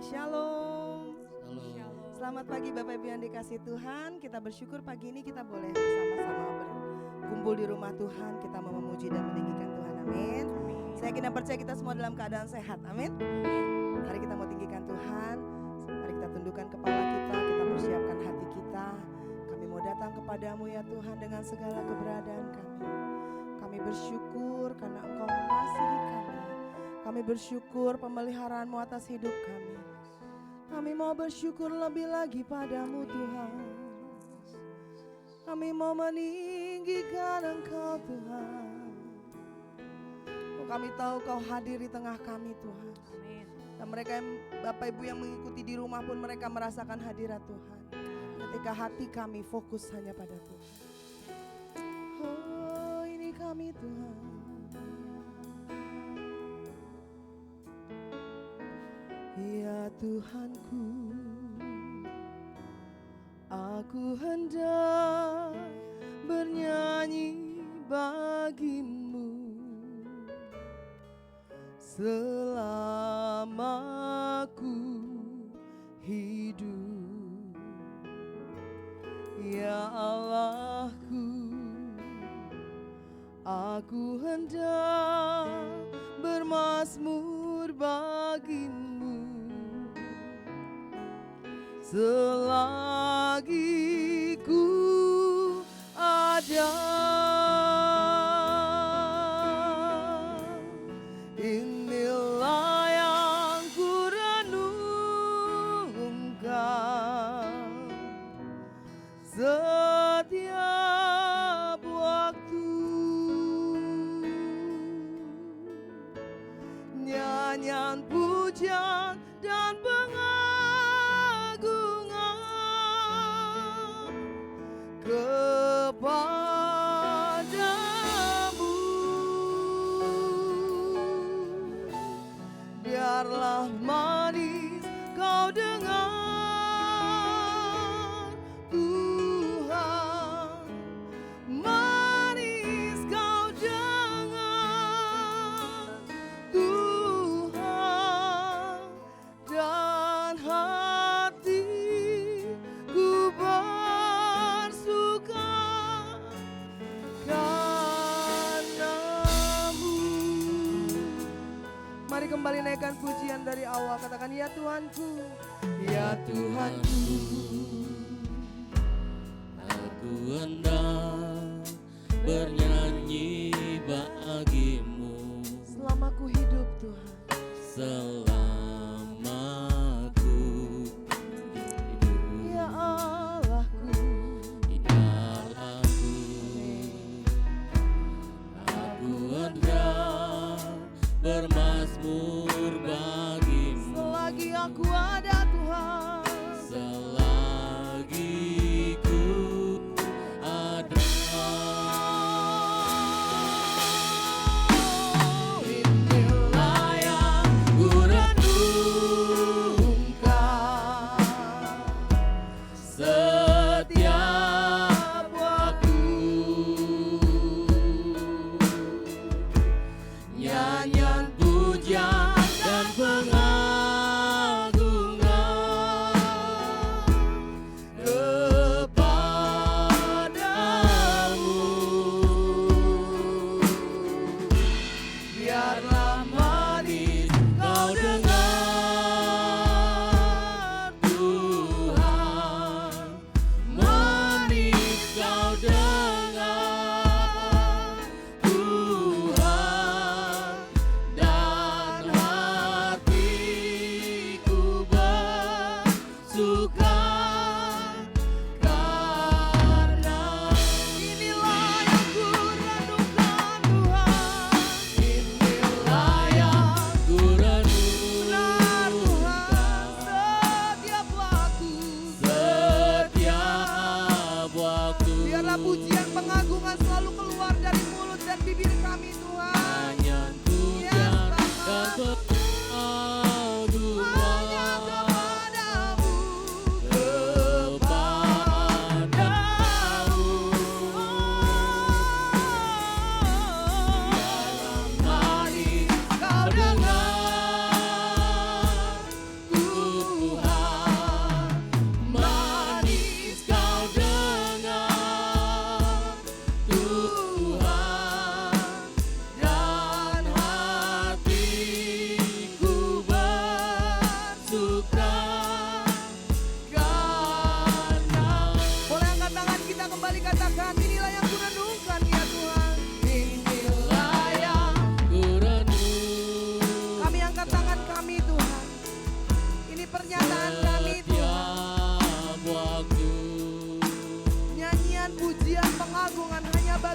Shalom. Halo. Selamat pagi Bapak Ibu yang dikasih Tuhan. Kita bersyukur pagi ini kita boleh bersama-sama berkumpul di rumah Tuhan. Kita mau memuji dan meninggikan Tuhan. Amin. Saya yakin dan percaya kita semua dalam keadaan sehat. Amin. Mari kita mau tinggikan Tuhan. Mari kita tundukkan kepala kita. Kita persiapkan hati kita. Kami mau datang kepadamu ya Tuhan dengan segala keberadaan kami. Kami bersyukur karena Engkau mengasihi kami. Kami bersyukur pemeliharaanmu atas hidup kami. Kami mau bersyukur lebih lagi padamu Tuhan. Kami mau meninggikan Engkau Tuhan. Oh, kami tahu Kau hadir di tengah kami Tuhan. Amin. Dan mereka yang Bapak Ibu yang mengikuti di rumah pun mereka merasakan hadirat Tuhan. Ketika hati kami fokus hanya pada Tuhan. Oh, ini kami Tuhan. Ya Tuhanku, aku hendak bernyanyi bagimu selama ku hidup. Ya Allahku, aku hendak bermazmur bagimu selagi ku ada. Inilah yang ku renungkan setiap waktu. Nyanyian pujian dan kepadamu, biarlah manis kau dengar Tuhan, manis kau dengar Tuhan, dan hatiku bersuka kanamu. Mari kembali naikkan pujian dari awal. Katakan ya Tuhanku, ya Tuhanku, Aku hendak bernyanyi bagimu selama ku hidup Tuhan. selama ku hidup. Ya Allahku, Ya Allahku, aku hendak bermazmur bagimu selagi aku ada Tuhan. selagi ku ada. Inilah yang ku renungkan setiap waktu. Nyanyian pujian dan pengagungan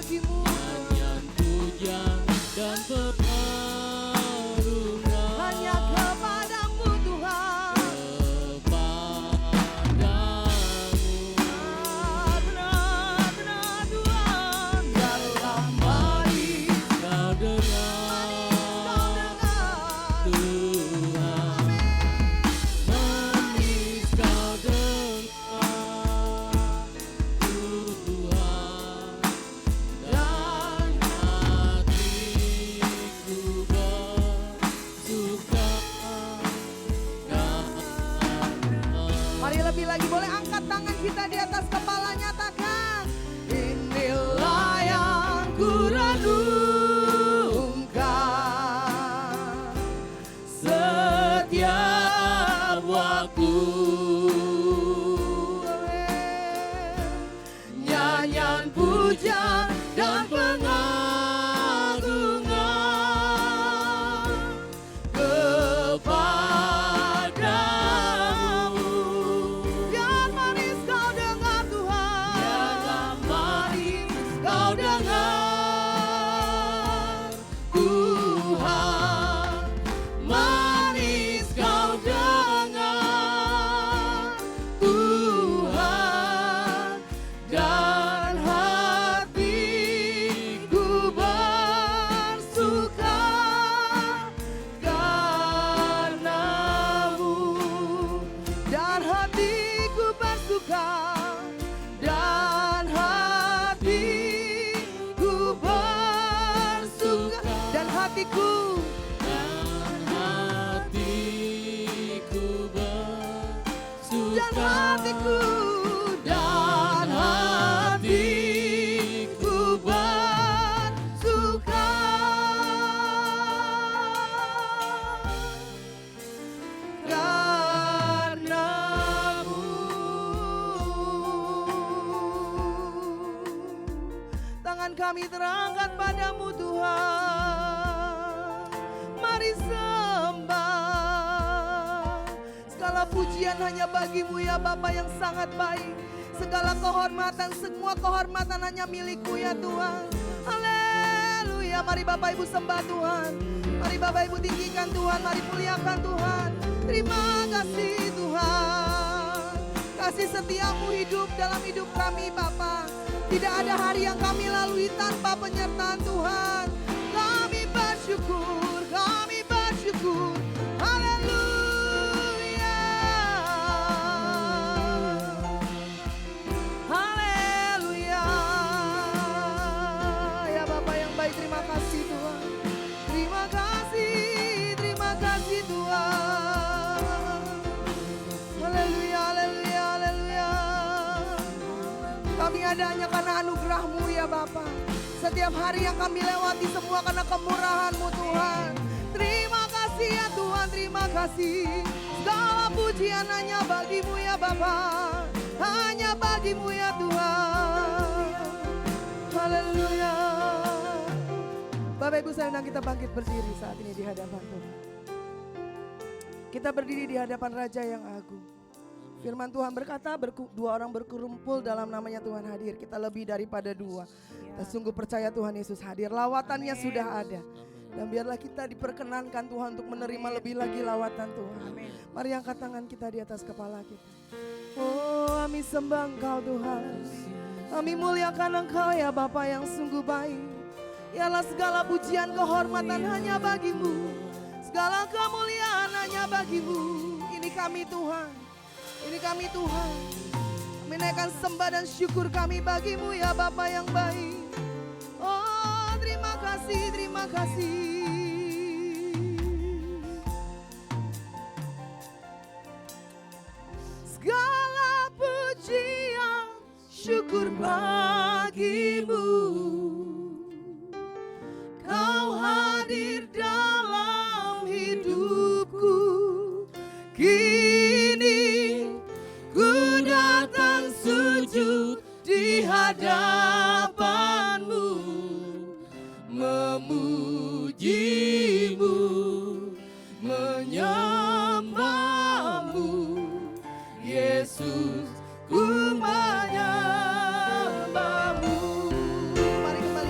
bagimu. nyanyian pujian dan pertarungan Hanya kepadamu Tuhan. Benar-benar Tuhan. Dalam mari Kau dengar kau dengar. Tuhan, manis kau dengar Tuhan, dan hatiku bersuka karena Mari lebih lagi, boleh angkat tangan kita di atas kepala, nyatakan. Inilah yang ku renungkan setiap waktu. nyanyian pujian dan pengagungan kepadamu. Biar manis kau dengar Tuhan. Biarlah manis Kau dengar Tuhan, manis kau dengar Tuhan, dan hatiku bersuka karenamu, dan hatiku bersuka, dan hatiku bersuka, dan hatiku dan hatiku bersuka, dan hatiku dan hatiku bersuka karenamu. Tangan kami terangkat padamu Tuhan. Mari sembah. Segala pujian hanya bagimu ya Bapa yang sangat baik. Segala kehormatan, semua kehormatan hanya milikmu ya Tuhan. Haleluya. Mari Bapak Ibu sembah Tuhan. Mari Bapak Ibu tinggikan Tuhan. Mari muliakan Tuhan. Terima kasih Tuhan. Kasih setiamu hidup dalam hidup kami Bapa. Tidak ada hari yang kami lalui tanpa penyertaan Tuhan. Kami bersyukur, kami bersyukur. Haleluya. Haleluya. Ya Bapa yang baik, terima kasih Tuhan. Terima kasih Tuhan. Haleluya, haleluya, haleluya. Kami ada hanya karena anugerah-Mu ya Bapa. Setiap hari yang kami lewati semua karena kemurahan-Mu Tuhan. Terima kasih ya Tuhan, terima kasih. Segala pujian hanya bagi-Mu ya Bapa. Hanya bagi-Mu ya Tuhan. Haleluya. Bapak Ibu saya undang kita bangkit berdiri saat ini di hadapan Tuhan. Kita berdiri di hadapan Raja yang agung. Firman Tuhan berkata, dua orang berkumpul dalam namanya Tuhan hadir. Kita lebih daripada dua. Kita sungguh percaya Tuhan Yesus hadir. Lawatannya sudah ada. Dan biarlah kita diperkenankan Tuhan untuk menerima lebih lagi lawatan Tuhan. Mari angkat tangan kita di atas kepala kita. Oh, kami sembah Engkau Tuhan. Kami muliakan Engkau ya Bapa yang sungguh baik. Yalah segala pujian kehormatan hanya bagi-Mu. Segala kemuliaan hanya bagi-Mu. Ini kami Tuhan. Ini kami Tuhan. Kami naikkan sembah dan syukur kami bagi-Mu ya Bapa yang baik. Oh terima kasih, terima kasih. Segala pujian syukur bagi-Mu. Kau hadir dalam hidupku. Kini ku datang sujud di hadapan-Mu, memuji-Mu, menyembah-Mu, Yesus, ku menyembah-Mu. Mari kembali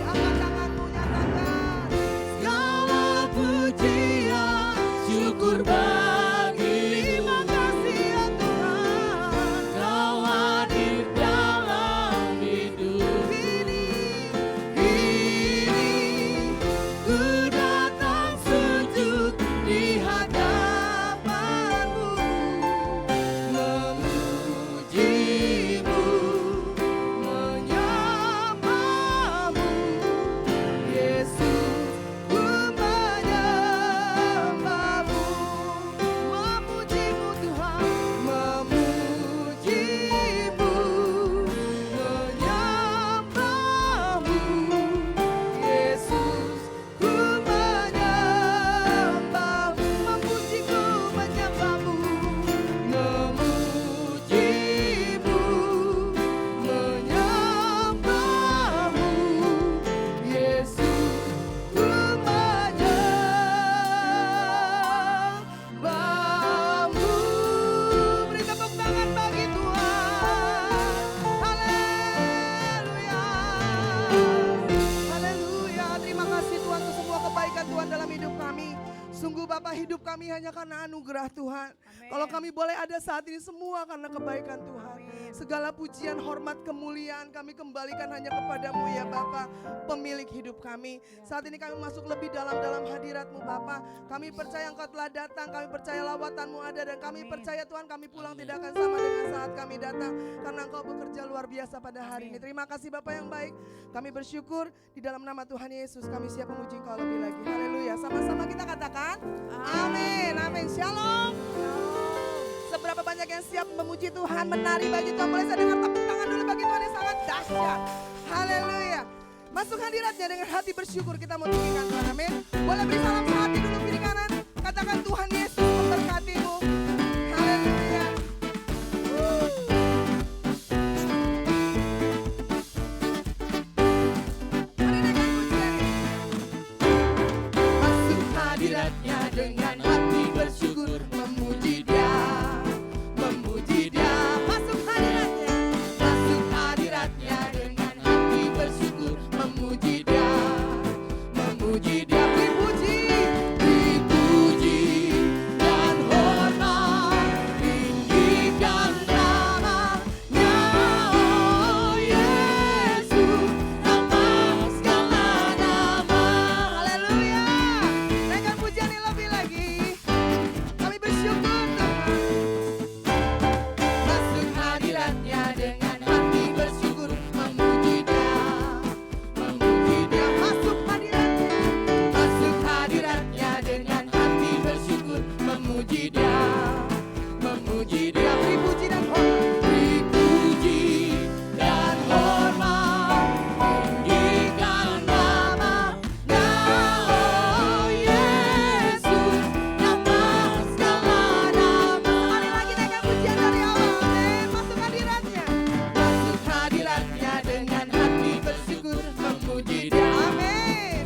anugerah Tuhan. Amin. Kalau kami boleh ada saat ini semua karena kebaikan Tuhan. Segala pujian, hormat, kemuliaan kami kembalikan hanya kepadamu ya Bapa, pemilik hidup kami. Saat ini kami masuk lebih dalam hadirat-Mu Bapa. Kami percaya Engkau telah datang, kami percaya lawatan-Mu ada, dan kami percaya Tuhan kami pulang tidak akan sama dengan saat kami datang. Karena Engkau bekerja luar biasa pada hari ini. Terima kasih Bapa yang baik. Kami bersyukur di dalam nama Tuhan Yesus kami siap memuji Engkau lebih lagi. Haleluya. Sama-sama kita katakan amin. Amin. Shalom. Seberapa banyak yang siap memuji Tuhan, menari bagi Tuhan. Boleh saya dengar tepuk tangan dulu bagi Tuhan yang sangat dahsyat. Haleluya. Masuk hadiratnya dengan hati bersyukur kita mau tinggikan Tuhan. Amin. Boleh beri salam sehati dulu kiri kanan. Katakan Tuhan Yesus memberkatimu. Haleluya. Mari naikkan pujian ini. Masuk hadiratnya dengan hati bersyukur, memuji Dia, memuji Dia. Masuk hadiratnya dengan hati bersyukur, memuji Dia, memuji Dia. Dipuji, dipuji dan hormat, tinggikan namanya, oh Yesus, nama segala nama. Haleluya. Naikkan pujian ini lebih lagi. Kami bersyukur Tuhan. Masuk hadiratnya dengan hati bersyukur, memuji Dia, memuji Dia. Masuk hadiratnya dengan hati bersyukur, memuji Dia, memuji Dia. Dipuji dan hormat, dipuji dan hormat, tinggikan namanya, oh Yesus, nama segala nama. Sekali lagi naikkan pujian dari awal. Masuk hadiratnya dengan hati bersyukur, memuji Dia. Amin.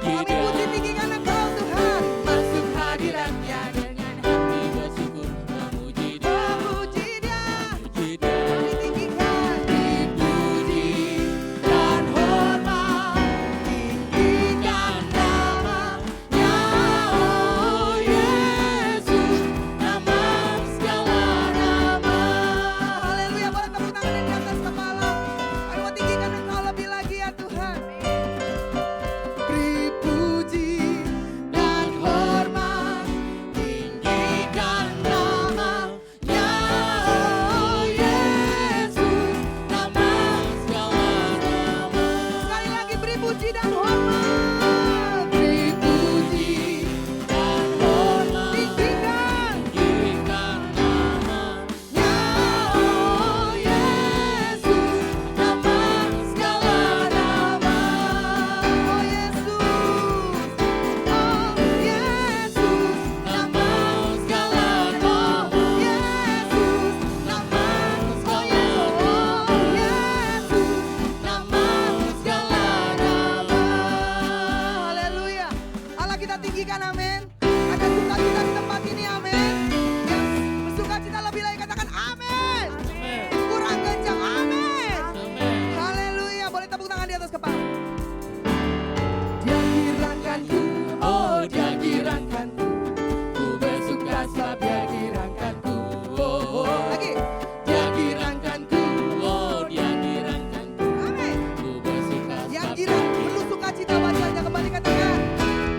Kami puji tinggikan Engkau Tuhan. Masuk hadiratnya dengan hati bersyukur, memuji Dia, memuji Dia, memuji Dia. Kami tinggikan, dipuji dan hormat, tinggikan namanya, oh Yesus, nama segala nama. Haleluya. Boleh tepuk tangan di atas kepala. Kami mau tinggikan Engkau lebih lagi ya Tuhan. Dipuji dan hormat, tinggikan namanya, oh Yesus, nama segala nama. Sekali lagi beri puji dan hormat, dipuji dan hormat, tinggikan namanya, oh Yesus, nama segala nama. Oh Yesus, oh Yesus, nama segala nama. Yesus, nama segala Yesus, nama segala nama. Haleluya. Allah kita tinggikan, amin. Ada sukacita di tempat ini, amin. Yang bersukacita lebih lagi katakan amin. Kurang kencang, amin. Haleluya. Boleh tepuk tangan di atas kepala. Dia girangkanku, oh Dia girangkanku, ku bersuka sebab Dia girangkanku, oh, oh. Lagi. Dia girangkanku, oh Dia girangkanku, amin. Ku bersuka Yang girang penuh sukacita wajahnya, kembali katakan.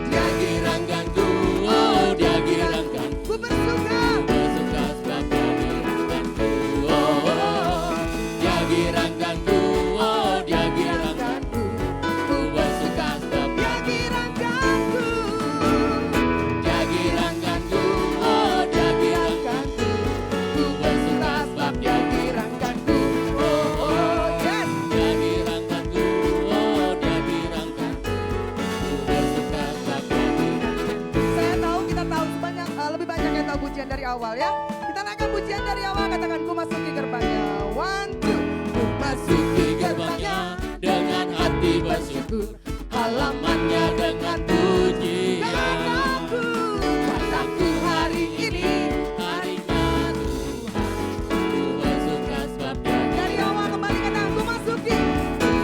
Dia girangkanku, oh Dia girangkanku, ku bersuka. bersuka sebab Dia girangkanku, oh, oh. Dia girangkanku, oh Dia girangkanku, ku bersuka sebab Dia Girangkanku. Dia girangkanku, oh Dia girangkanku, ku bersuka sebab Dia girangkanku, oh, oh. Yes. Dia girangkanku, oh Dia girangkanku, ku bersuka sebab Dia girangkanku. Saya tahu, kita tahu lebih banyak yang tahu pujian dari awal ya. Kita naikkan pujian dari awal, katakan ku masuki gerbangnya. One, two. Ku Masuki gerbangnya dengan hati bersyukur, halamannya dengan pujian. Kataku, Kataku hari ini harinya Tuhan, ku bersuka sebab Dia dari awal kembali katakan ku masuki.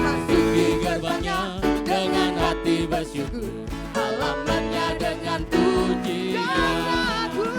masuki gerbangnya dengan hati bersyukur, halamannya dengan pujian. Kataku,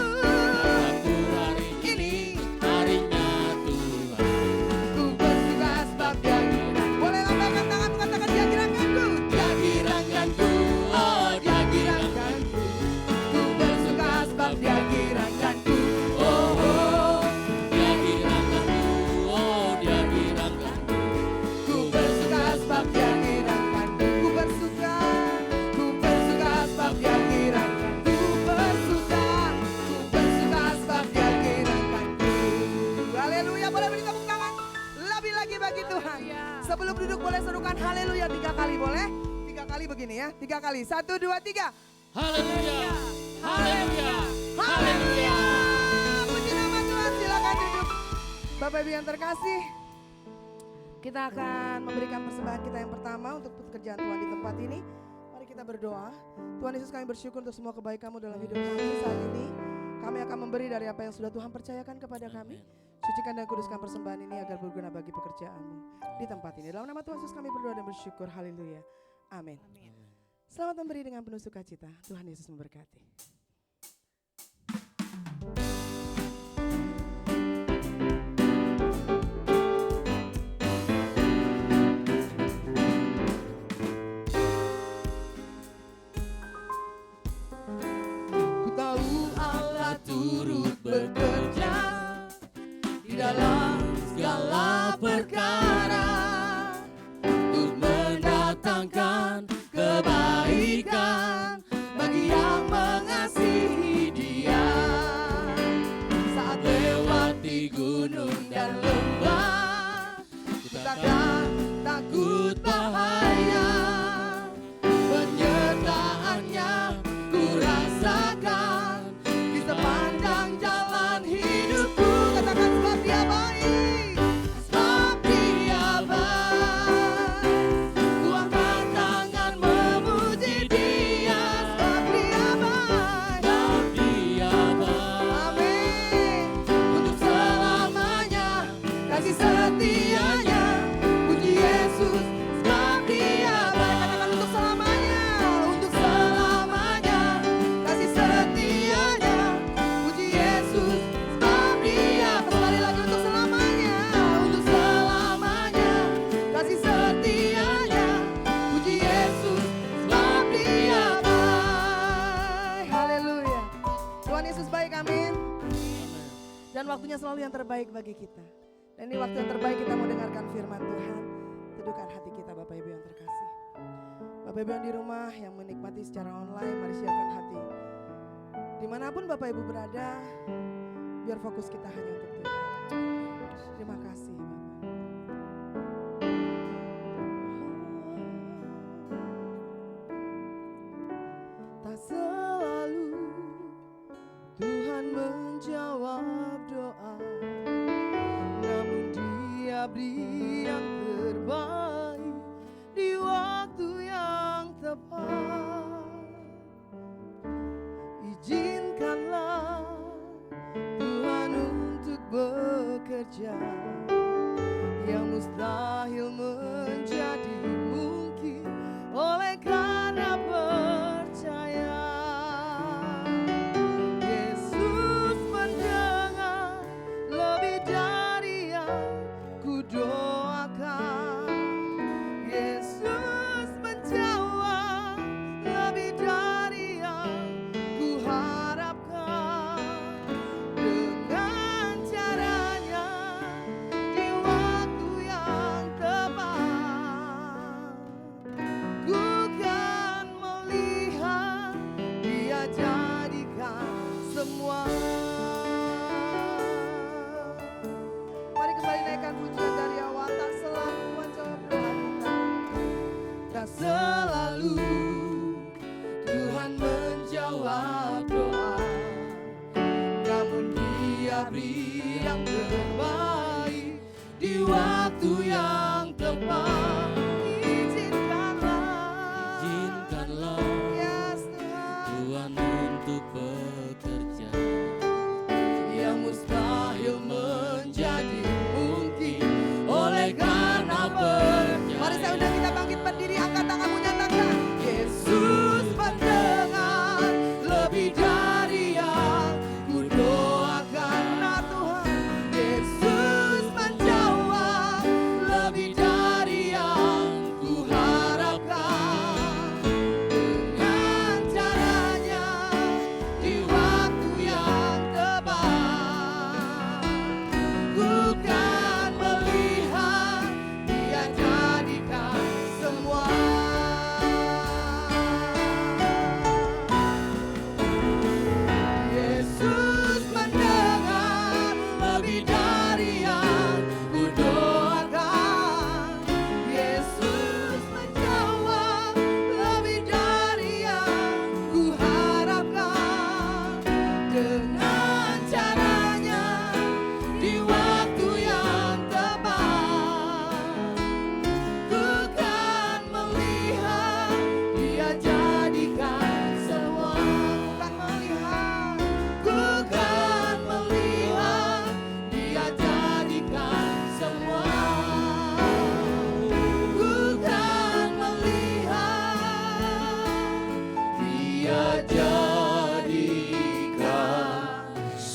boleh serukan haleluya 3 kali boleh? 3 kali begini ya, 3 kali. 1, 2, 3. Haleluya. Haleluya. Haleluya. Puji nama Tuhan, silakan duduk. Bapak Ibu yang terkasih, kita akan memberikan persembahan kita yang pertama untuk pekerjaan Tuhan di tempat ini. Mari kita berdoa. Tuhan Yesus, kami bersyukur untuk semua kebaikan-Mu dalam hidup kami saat ini. Kami akan memberi dari apa yang sudah Tuhan percayakan kepada kami. Sucikan dan kuduskan persembahan ini agar berguna bagi pekerjaan-Mu di tempat ini. Dalam nama Tuhan Yesus kami berdoa dan bersyukur. Haleluya. Amin. Selamat memberi dengan penuh sukacita. Tuhan Yesus memberkati. Ku tahu Allah turut bekerja di dalam segala perkara untuk mendatangkan kebaikan bagi yang mengasihi Dia. Saat lewati gunung dan lembah, ku takkan takut bahaya. Penyertaannya ku rasakan di sepanjang jalan hidupku. Katakan sebab Dia baik. Sebab Dia baik, ku angkat tangan memuji Dia. Sebab Dia baik. Sebab Dia baik, Amin. untuk selamanya kasih setianya. Puji Yesus, sebab Dia baik. Katakan untuk selamanya. Untuk selamanya kasih setianya. Puji Yesus, sebab Dia Kembali lagi untuk selamanya. untuk selamanya kasih setianya. Puji Yesus, sebab Dia baik. Haleluya. Tuhan Yesus baik, amin. Dan waktunya selalu yang terbaik bagi kita. Dan ini waktu yang terbaik kita mau dengarkan firman Tuhan. Teduhkan hati kita Bapak Ibu yang terkasih. Bapak Ibu yang di rumah yang menikmati secara online, mari siapkan hati. Dimanapun Bapak Ibu berada, biar fokus kita hanya untuk Tuhan. Terima kasih Bapak. Tak selalu Tuhan menjawab doa, namun Dia beri yang terbaik di waktu yang tepat. Izinkanlah Tuhan untuk bekerja, yang mustahil menjadi mungkin oleh karena percaya. Yesus mendengar lebih dari yang ku doakan. Yesus menjawab lebih dari yang ku harapkan. Dengan caranya di waktu yang tepat, ku kan melihat Dia jadikan semua. Mari kembali naikkan pujian dari awal. Tak selalu menjawab doa kita. Tak selalu Tuhan menjawab doa, namun Dia beri yang terbaik di waktu yang tepat. Izinkanlah Yes Tuhan. Tuhan untuk bekerja, yang mustahil menjadi mungkin oleh karena percaya. Mari saya undang kita bangkit berdiri, angkat tanganmu, nyatakan. Yesus mendengar lebih dari yang ku doakan. Nah Tuhan, Yesus menjawab lebih dari yang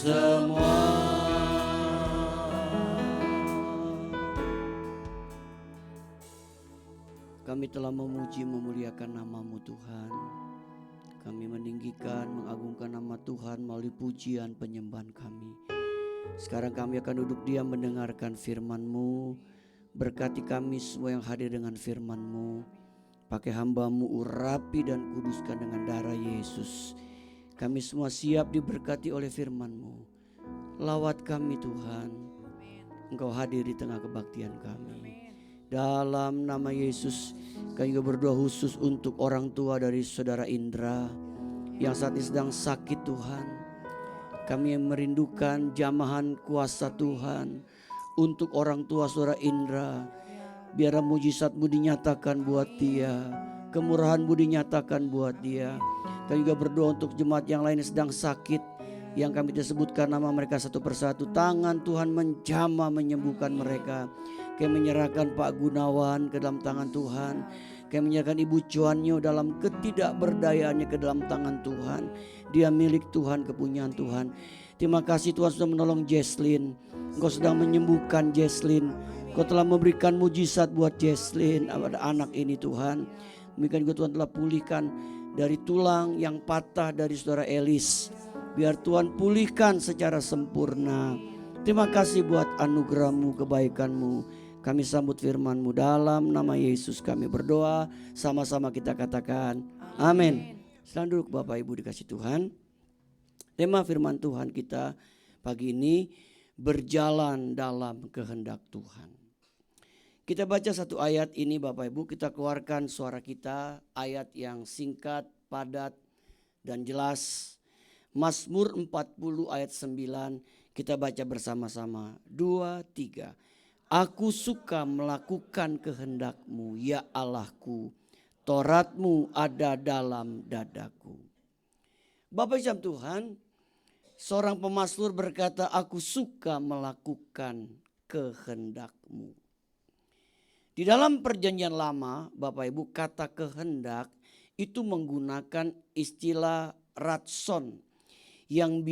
semua. Kami telah memuji memuliakan nama-Mu Tuhan. Kami meninggikan, mengagungkan nama Tuhan melalui pujian penyembahan kami. Sekarang kami akan duduk diam mendengarkan firman-Mu. Berkati kami semua yang hadir dengan firman-Mu. Pakai hamba-Mu urapi dan kuduskan dengan darah Yesus. Kami semua siap diberkati oleh firman-Mu. Lawat kami Tuhan. Engkau hadir di tengah kebaktian kami. Dalam nama Yesus, kami juga berdoa khusus untuk orang tua dari saudara Indra yang saat ini sedang sakit Tuhan. Kami merindukan jamahan kuasa Tuhan untuk orang tua saudara Indra. Biar mujizat-Mu dinyatakan buat dia, kemurahan-Mu dinyatakan buat dia. Kami juga berdoa untuk jemaat yang lain yang sedang sakit, yang kami disebutkan nama mereka satu persatu. Tangan Tuhan menjamah menyembuhkan mereka. Kami menyerahkan Pak Gunawan ke dalam tangan Tuhan. Kami menyerahkan Ibu Cuanyo dalam ketidakberdayaannya ke dalam tangan Tuhan. Dia milik Tuhan, kepunyaan Tuhan. Terima kasih Tuhan sudah menolong Jesslyn. Engkau sedang menyembuhkan Jesslyn. Engkau telah memberikan mujizat buat Jesslyn, anak ini Tuhan. Demikian juga Tuhan telah pulihkan dari tulang yang patah dari saudara Elis. Biar Tuhan pulihkan secara sempurna. Terima kasih buat anugerah-Mu, kebaikan-Mu. Kami sambut firman-Mu dalam nama Yesus kami berdoa. Sama-sama kita katakan amin. Silakan duduk Bapak Ibu dikasih Tuhan. Tema firman Tuhan kita pagi ini, berjalan dalam kehendak Tuhan. Kita baca satu ayat ini Bapak Ibu, kita keluarkan suara kita. Ayat yang singkat, padat dan jelas. Mazmur 40 ayat 9, kita baca bersama-sama. 2, 3. Aku suka melakukan kehendak-Mu, ya Allahku. Taurat-Mu ada dalam dadaku. Bapak Ibu Tuhan, seorang pemazmur berkata, aku suka melakukan kehendak-Mu. Di dalam perjanjian lama, Bapak Ibu, kata kehendak itu menggunakan istilah ratson yang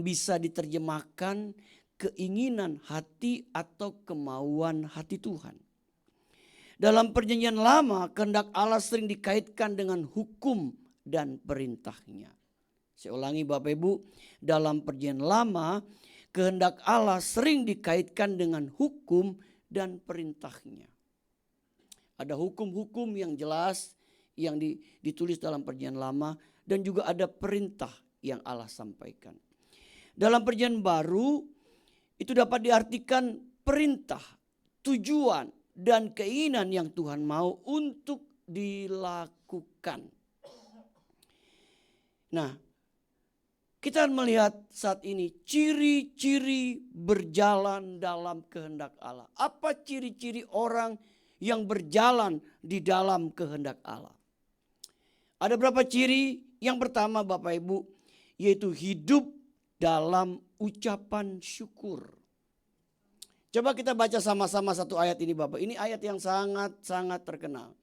bisa diterjemahkan keinginan hati atau kemauan hati Tuhan. Dalam perjanjian lama, kehendak Allah sering dikaitkan dengan hukum dan perintahnya. Saya ulangi Bapak Ibu, dalam perjanjian lama, kehendak Allah sering dikaitkan dengan hukum dan perintahnya. Ada hukum-hukum yang jelas yang ditulis dalam perjanjian lama dan juga ada perintah yang Allah sampaikan. Dalam perjanjian baru, itu dapat diartikan perintah, tujuan, dan keinginan yang Tuhan mau untuk dilakukan. Nah, kita melihat saat ini ciri-ciri berjalan dalam kehendak Allah. Apa ciri-ciri orang yang berjalan di dalam kehendak Allah? Ada berapa ciri? Yang pertama Bapak Ibu, yaitu hidup dalam ucapan syukur. Coba kita baca sama-sama satu ayat ini Bapak. Ini ayat yang sangat-sangat terkenal.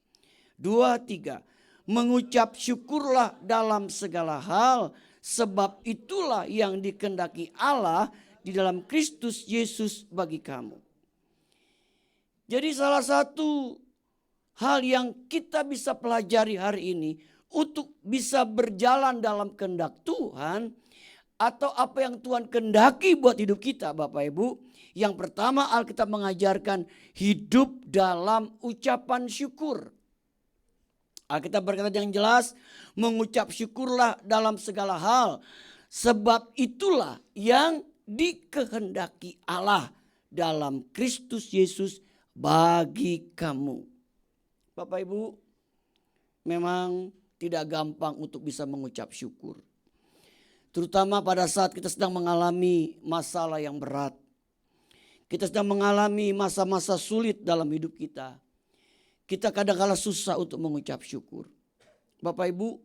2, 3. Mengucap syukurlah dalam segala hal, sebab itulah yang dikehendaki Allah di dalam Kristus Yesus bagi kamu. Jadi salah satu hal yang kita bisa pelajari hari ini untuk bisa berjalan dalam kehendak Tuhan, atau apa yang Tuhan kehendaki buat hidup kita Bapak Ibu. Yang pertama Alkitab mengajarkan hidup dalam ucapan syukur. Alkitab berkata yang jelas, mengucap syukurlah dalam segala hal. Sebab itulah yang dikehendaki Allah dalam Kristus Yesus bagi kamu. Bapak Ibu, memang tidak gampang untuk bisa mengucap syukur. Terutama pada saat kita sedang mengalami masalah yang berat. Kita sedang mengalami masa-masa sulit dalam hidup kita. Kita kadang-kala susah untuk mengucap syukur. Bapak Ibu,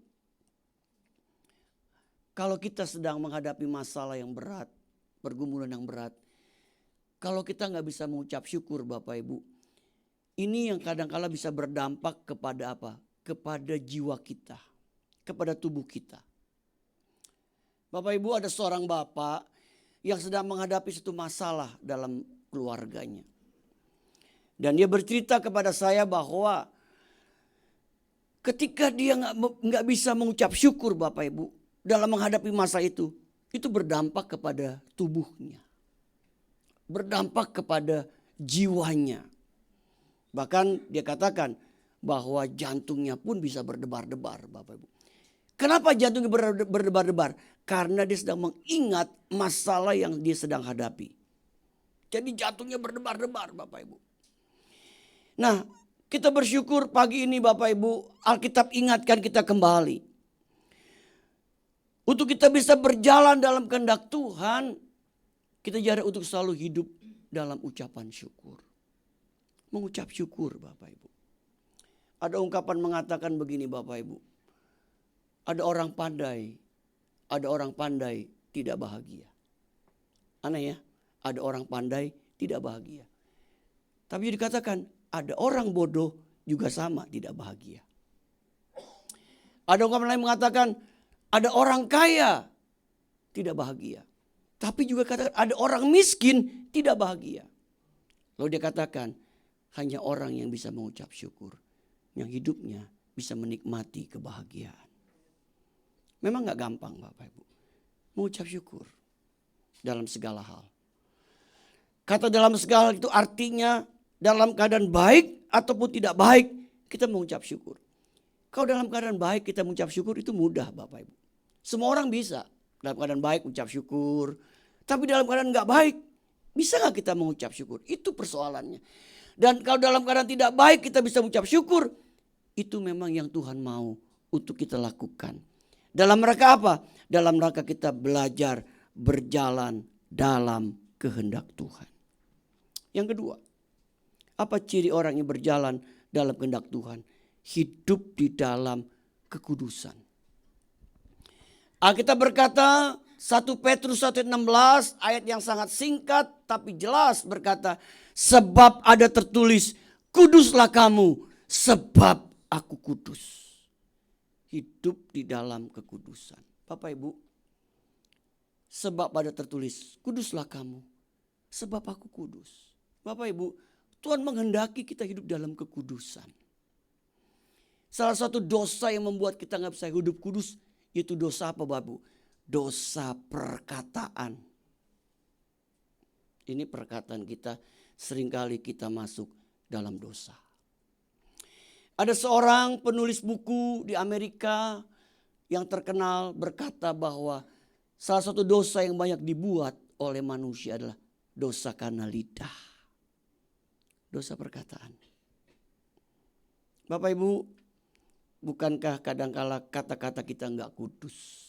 kalau kita sedang menghadapi masalah yang berat, pergumulan yang berat, kalau kita nggak bisa mengucap syukur Bapak Ibu, ini yang kadang-kala bisa berdampak kepada apa? Kepada jiwa kita, kepada tubuh kita. Bapak Ibu, ada seorang bapak yang sedang menghadapi satu masalah dalam keluarganya. Dan dia bercerita kepada saya bahwa ketika dia nggak bisa mengucap syukur Bapak Ibu dalam menghadapi masa itu berdampak kepada tubuhnya, berdampak kepada jiwanya. Bahkan dia katakan bahwa jantungnya pun bisa berdebar-debar Bapak Ibu. Kenapa jantungnya berdebar-debar? Karena dia sedang mengingat masalah yang dia sedang hadapi. Jadi jantungnya berdebar-debar Bapak Ibu. Nah, kita bersyukur pagi ini Bapak Ibu, Alkitab ingatkan kita kembali. Untuk kita bisa berjalan dalam kehendak Tuhan, kita jarang untuk selalu hidup dalam ucapan syukur. Mengucap syukur Bapak Ibu. Ada ungkapan mengatakan begini Bapak Ibu. Ada orang pandai tidak bahagia. Aneh ya, ada orang pandai tidak bahagia. Tapi dikatakan ada orang bodoh juga sama tidak bahagia. Ada ungkapan lain mengatakan ada orang kaya tidak bahagia. Tapi juga katakan ada orang miskin tidak bahagia. Lalu dia katakan hanya orang yang bisa mengucap syukur, yang hidupnya bisa menikmati kebahagiaan. Memang gak gampang Bapak Ibu mengucap syukur dalam segala hal. Kata dalam segala hal itu artinya dalam keadaan baik ataupun tidak baik kita mengucap syukur. Kalau dalam keadaan baik kita mengucap syukur itu mudah Bapak Ibu. Semua orang bisa dalam keadaan baik mengucap syukur. Tapi dalam keadaan gak baik bisa gak kita mengucap syukur? Itu persoalannya. Dan kalau dalam keadaan tidak baik kita bisa mengucap syukur. Itu memang yang Tuhan mau untuk kita lakukan. Dalam rangka apa? Dalam rangka kita belajar berjalan dalam kehendak Tuhan. Yang kedua, apa ciri orang yang berjalan dalam kehendak Tuhan? Hidup di dalam kekudusan. Alkitab berkata 1 Petrus 1:16 ayat yang sangat singkat tapi jelas berkata, sebab ada tertulis, kuduslah kamu sebab aku kudus. Hidup di dalam kekudusan. Bapak Ibu, sebab ada tertulis, kuduslah kamu sebab aku kudus. Bapak Ibu, Tuhan menghendaki kita hidup dalam kekudusan. Salah satu dosa yang membuat kita gak bisa hidup kudus, yaitu dosa apa Bapak Ibu? Dosa perkataan. Ini perkataan kita, seringkali kita masuk dalam dosa. Ada seorang penulis buku di Amerika yang terkenal berkata bahwa salah satu dosa yang banyak dibuat oleh manusia adalah dosa karena lidah. Dosa perkataan. Bapak Ibu, bukankah kadangkala kata-kata kita enggak kudus?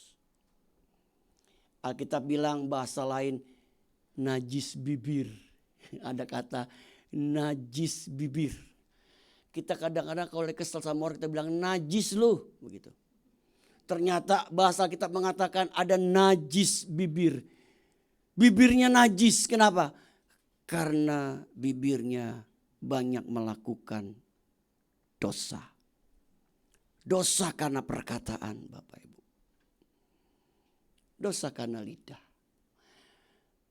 Alkitab bilang bahasa lain najis bibir. Ada kata najis bibir. Kita kadang-kadang kalau kesel sama orang kita bilang najis lu. Begitu. Ternyata bahasa kita mengatakan ada najis bibir. Bibirnya najis. Kenapa? Karena bibirnya banyak melakukan dosa. Dosa karena perkataan Bapak Ibu. Dosa karena lidah.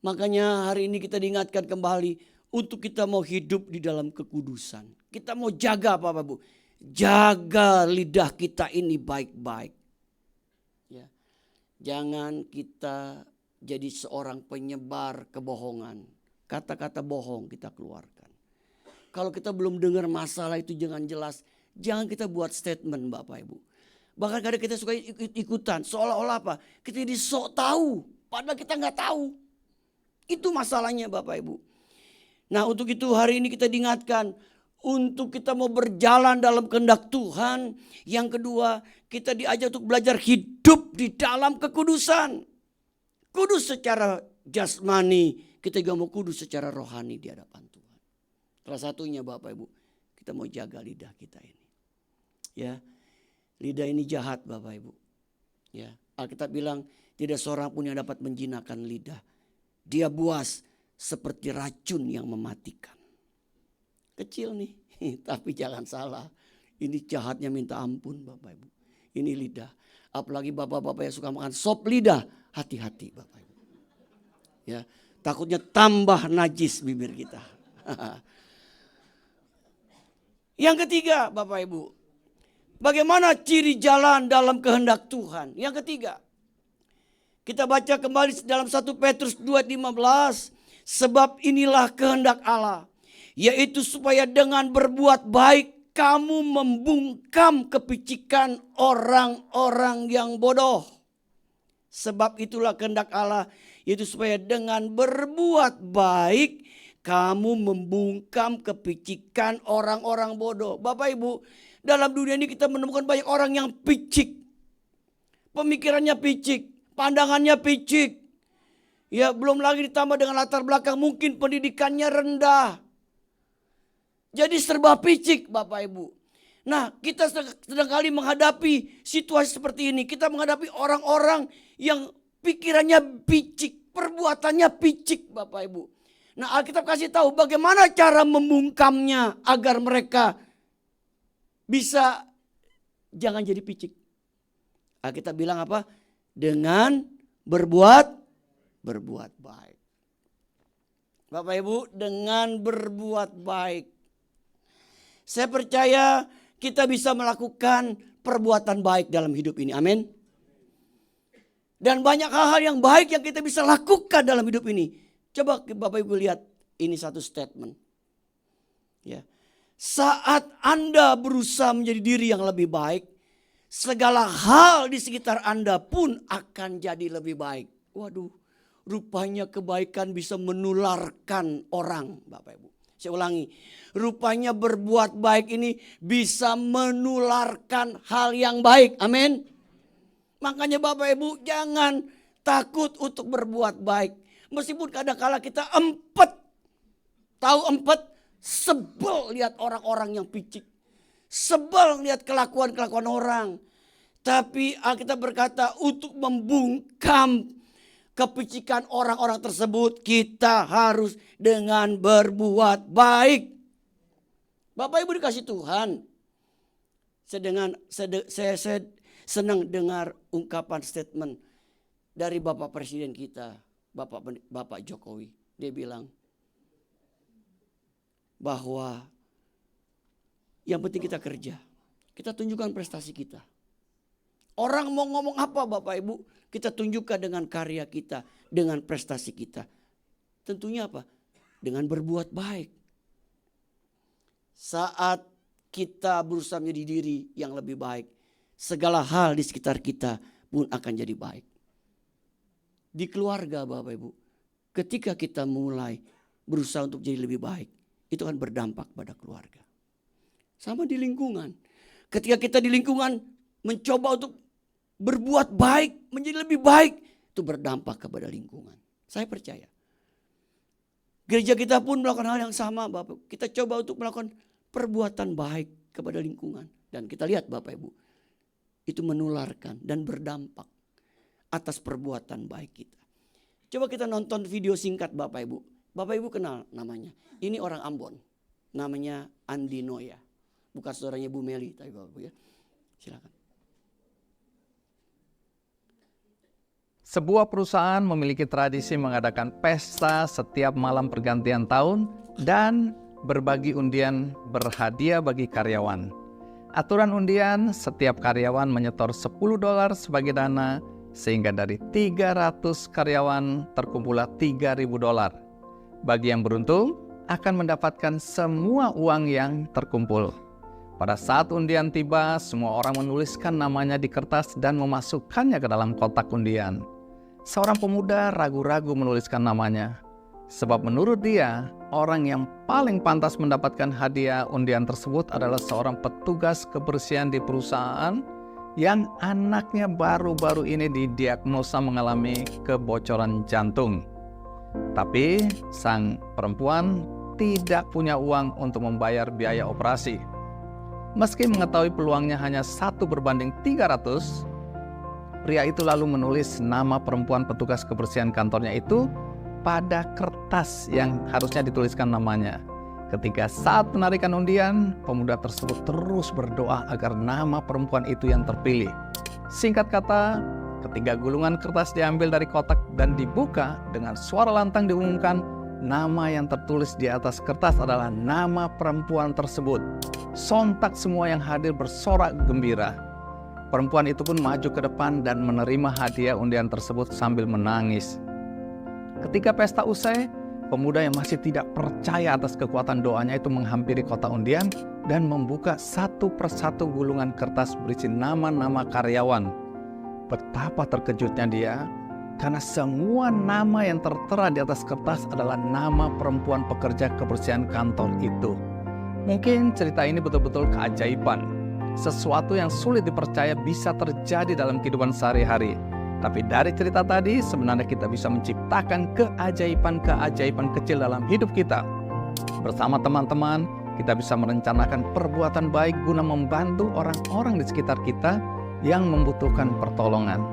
Makanya hari ini kita diingatkan kembali untuk kita mau hidup di dalam kekudusan. Kita mau jaga Bapak Ibu. Jaga lidah kita ini baik-baik. Ya. Jangan kita jadi seorang penyebar kebohongan. Kata-kata bohong kita keluarkan. Kalau kita belum dengar masalah itu jangan jelas. Jangan kita buat statement Bapak Ibu. Bahkan kadang kita suka ikut-ikutan. Seolah-olah apa? Kita jadi sok tahu. Padahal kita nggak tahu. Itu masalahnya Bapak Ibu. Nah untuk itu hari ini kita diingatkan. Untuk kita mau berjalan dalam kehendak Tuhan. Yang kedua kita diajak untuk belajar hidup di dalam kekudusan. Kudus secara jasmani. Kita juga mau kudus secara rohani di hadapan Tuhan. Salah satunya Bapak Ibu. Kita mau jaga lidah kita ini. Ya, lidah ini jahat Bapak Ibu. Ya, Alkitab bilang tidak seorang pun yang dapat menjinakkan lidah. Dia buas seperti racun yang mematikan. Kecil nih, tapi jangan salah. Ini jahatnya minta ampun Bapak Ibu. Ini lidah. Apalagi bapak-bapak yang suka makan sop lidah. Hati-hati Bapak Ibu. Ya, takutnya tambah najis bibir kita. Yang ketiga, Bapak Ibu, bagaimana ciri jalan dalam kehendak Tuhan? Yang ketiga, kita baca kembali dalam 1 Petrus 2:15, sebab inilah kehendak Allah, yaitu supaya dengan berbuat baik kamu membungkam kepicikan orang-orang yang bodoh. Sebab itulah kehendak Allah, yaitu supaya dengan berbuat baik kamu membungkam kepicikan orang-orang bodoh. Bapak Ibu, dalam dunia ini kita menemukan banyak orang yang picik. Pemikirannya picik, pandangannya picik. Ya, belum lagi ditambah dengan latar belakang mungkin pendidikannya rendah. Jadi serba picik, Bapak Ibu. Nah, kita sedangkali menghadapi situasi seperti ini. Kita menghadapi orang-orang yang pikirannya picik, perbuatannya picik, Bapak Ibu. Nah, Alkitab kasih tahu bagaimana cara membungkamnya agar mereka bisa jangan jadi picik. Alkitab bilang apa? Dengan berbuat baik. Bapak Ibu, dengan berbuat baik. Saya percaya kita bisa melakukan perbuatan baik dalam hidup ini. Amin. Dan banyak hal-hal yang baik yang kita bisa lakukan dalam hidup ini. Coba Bapak Ibu lihat ini satu statement. Ya. Saat Anda berusaha menjadi diri yang lebih baik, segala hal di sekitar Anda pun akan jadi lebih baik. Waduh, rupanya kebaikan bisa menularkan orang, Bapak Ibu. Saya ulangi, rupanya berbuat baik ini bisa menularkan hal yang baik. Amin. Makanya Bapak Ibu jangan takut untuk berbuat baik. Meskipun kadang-kala kita empet. Tahu empet? Sebel lihat orang-orang yang picik. Sebel lihat kelakuan-kelakuan orang. Tapi Alkitab berkata untuk membungkam kepicikan orang-orang tersebut kita harus dengan berbuat baik. Bapak Ibu dikasih Tuhan. Saya senang dengar ungkapan statement dari Bapak Presiden kita, Bapak Jokowi. Dia bilang bahwa yang penting kita kerja. Kita tunjukkan prestasi kita. Orang mau ngomong apa Bapak Ibu, kita tunjukkan dengan karya kita, dengan prestasi kita. Tentunya apa? Dengan berbuat baik. Saat kita berusaha menjadi diri yang lebih baik, segala hal di sekitar kita pun akan jadi baik. Di keluarga Bapak Ibu, ketika kita mulai berusaha untuk jadi lebih baik, itu akan berdampak pada keluarga. Sama di lingkungan. Ketika kita di lingkungan mencoba untuk berbuat baik, menjadi lebih baik, itu berdampak kepada lingkungan. Saya percaya. Gereja kita pun melakukan hal yang sama Bapak. Kita coba untuk melakukan perbuatan baik kepada lingkungan. Dan kita lihat Bapak Ibu, itu menularkan dan berdampak atas perbuatan baik kita. Coba kita nonton video singkat Bapak Ibu. Bapak Ibu kenal namanya. Ini orang Ambon. Namanya Andi Noya. Bukan saudaranya Bu Meli tapi Bapak Ibu ya. Silakan. Sebuah perusahaan memiliki tradisi mengadakan pesta setiap malam pergantian tahun dan berbagi undian berhadiah bagi karyawan. Aturan undian, setiap karyawan menyetor $10 sebagai dana, sehingga dari 300 karyawan terkumpullah $3.000. Bagi yang beruntung, akan mendapatkan semua uang yang terkumpul. Pada saat undian tiba, semua orang menuliskan namanya di kertas dan memasukkannya ke dalam kotak undian. Seorang pemuda ragu-ragu menuliskan namanya, sebab menurut dia, orang yang paling pantas mendapatkan hadiah undian tersebut adalah seorang petugas kebersihan di perusahaan yang anaknya baru-baru ini didiagnosa mengalami kebocoran jantung. Tapi sang perempuan tidak punya uang untuk membayar biaya operasi. Meski mengetahui peluangnya hanya 1:300, pria itu lalu menulis nama perempuan petugas kebersihan kantornya itu pada kertas yang harusnya dituliskan namanya. Ketika saat penarikan undian, pemuda tersebut terus berdoa agar nama perempuan itu yang terpilih. Singkat kata, Ketiga gulungan kertas diambil dari kotak dan dibuka, dengan suara lantang diumumkan, nama yang tertulis di atas kertas adalah nama perempuan tersebut. Sontak semua yang hadir bersorak gembira. Perempuan itu pun maju ke depan dan menerima hadiah undian tersebut sambil menangis. Ketika pesta usai, pemuda yang masih tidak percaya atas kekuatan doanya itu menghampiri kotak undian dan membuka satu persatu gulungan kertas berisi nama-nama karyawan. Betapa terkejutnya dia, karena semua nama yang tertera di atas kertas adalah nama perempuan pekerja kebersihan kantor itu. Mungkin cerita ini betul-betul keajaiban. Sesuatu yang sulit dipercaya bisa terjadi dalam kehidupan sehari-hari. Tapi dari cerita tadi sebenarnya kita bisa menciptakan keajaiban-keajaiban kecil dalam hidup kita. Bersama teman-teman, kita bisa merencanakan perbuatan baik guna membantu orang-orang di sekitar kita yang membutuhkan pertolongan.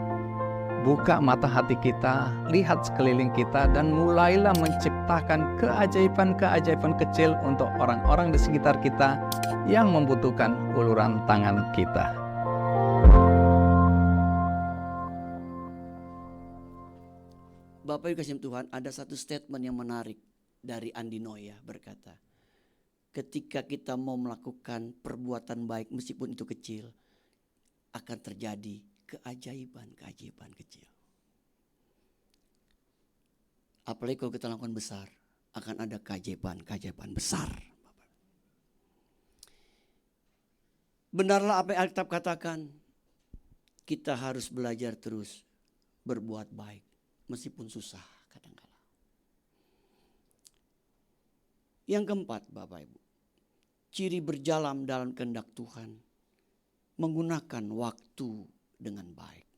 Buka mata hati kita, lihat sekeliling kita, dan mulailah menciptakan keajaiban-keajaiban kecil untuk orang-orang di sekitar kita yang membutuhkan uluran tangan kita. Bapak Ibu kasih Tuhan, ada satu statement yang menarik dari Andi Noya berkata, ketika kita mau melakukan perbuatan baik meskipun itu kecil, akan terjadi keajaiban-keajaiban kecil. Apalagi kalau kita lakukan besar, akan ada keajaiban-keajaiban besar. Benarlah apa yang Alkitab katakan, kita harus belajar terus berbuat baik meskipun susah kadang-kala. Yang keempat, Bapak Ibu, ciri berjalan dalam kehendak Tuhan, menggunakan waktu dengan baik.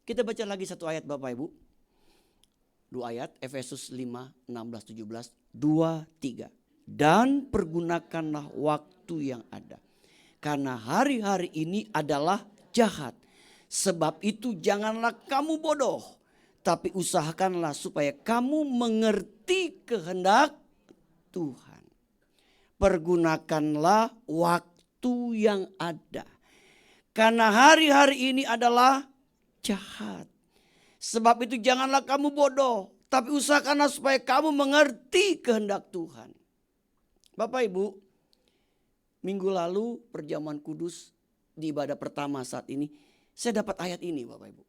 Kita baca lagi satu ayat Bapak Ibu. Dua ayat, Efesus 5, 16, 17, 2, 3. Dan pergunakanlah waktu yang ada, karena hari-hari ini adalah jahat. Sebab itu janganlah kamu bodoh, tapi usahakanlah supaya kamu mengerti kehendak Tuhan. Pergunakanlah waktu yang ada, karena hari-hari ini adalah jahat. Sebab itu janganlah kamu bodoh, tapi usahakanlah supaya kamu mengerti kehendak Tuhan. Bapak Ibu, minggu lalu perjamuan kudus di ibadah pertama saat ini, saya dapat ayat ini Bapak Ibu.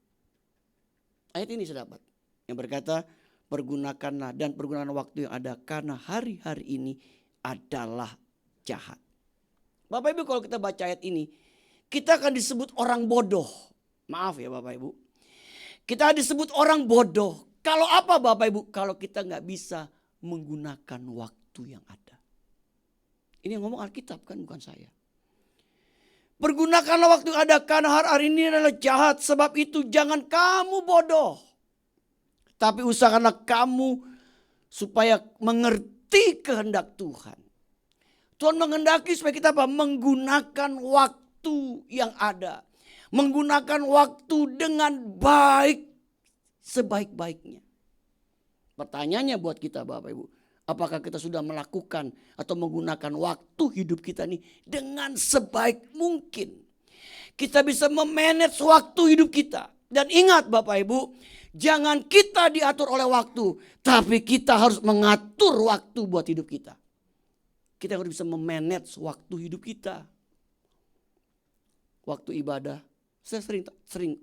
Ayat ini saya dapat, yang berkata, pergunakanlah dan pergunakan waktu yang ada, karena hari-hari ini adalah jahat. Bapak Ibu, kalau kita baca ayat ini, kita akan disebut orang bodoh. Maaf ya Bapak Ibu. Kita disebut orang bodoh. Kalau apa Bapak Ibu? Kalau kita nggak bisa menggunakan waktu yang ada. Ini yang ngomong Alkitab kan, bukan saya. Pergunakanlah waktu yang ada, karena hari ini adalah jahat. Sebab itu jangan kamu bodoh, tapi usahakanlah kamu supaya mengerti kehendak Tuhan. Tuhan menghendaki supaya kita apa? Menggunakan waktu yang ada. Menggunakan waktu dengan baik, sebaik-baiknya. Pertanyaannya buat kita Bapak Ibu, apakah kita sudah melakukan atau menggunakan waktu hidup kita ini dengan sebaik mungkin? Kita bisa memanage waktu hidup kita. Dan ingat Bapak Ibu, jangan kita diatur oleh waktu, tapi kita harus mengatur waktu buat hidup kita. Kita harus bisa memanage waktu hidup kita. Waktu ibadah, saya sering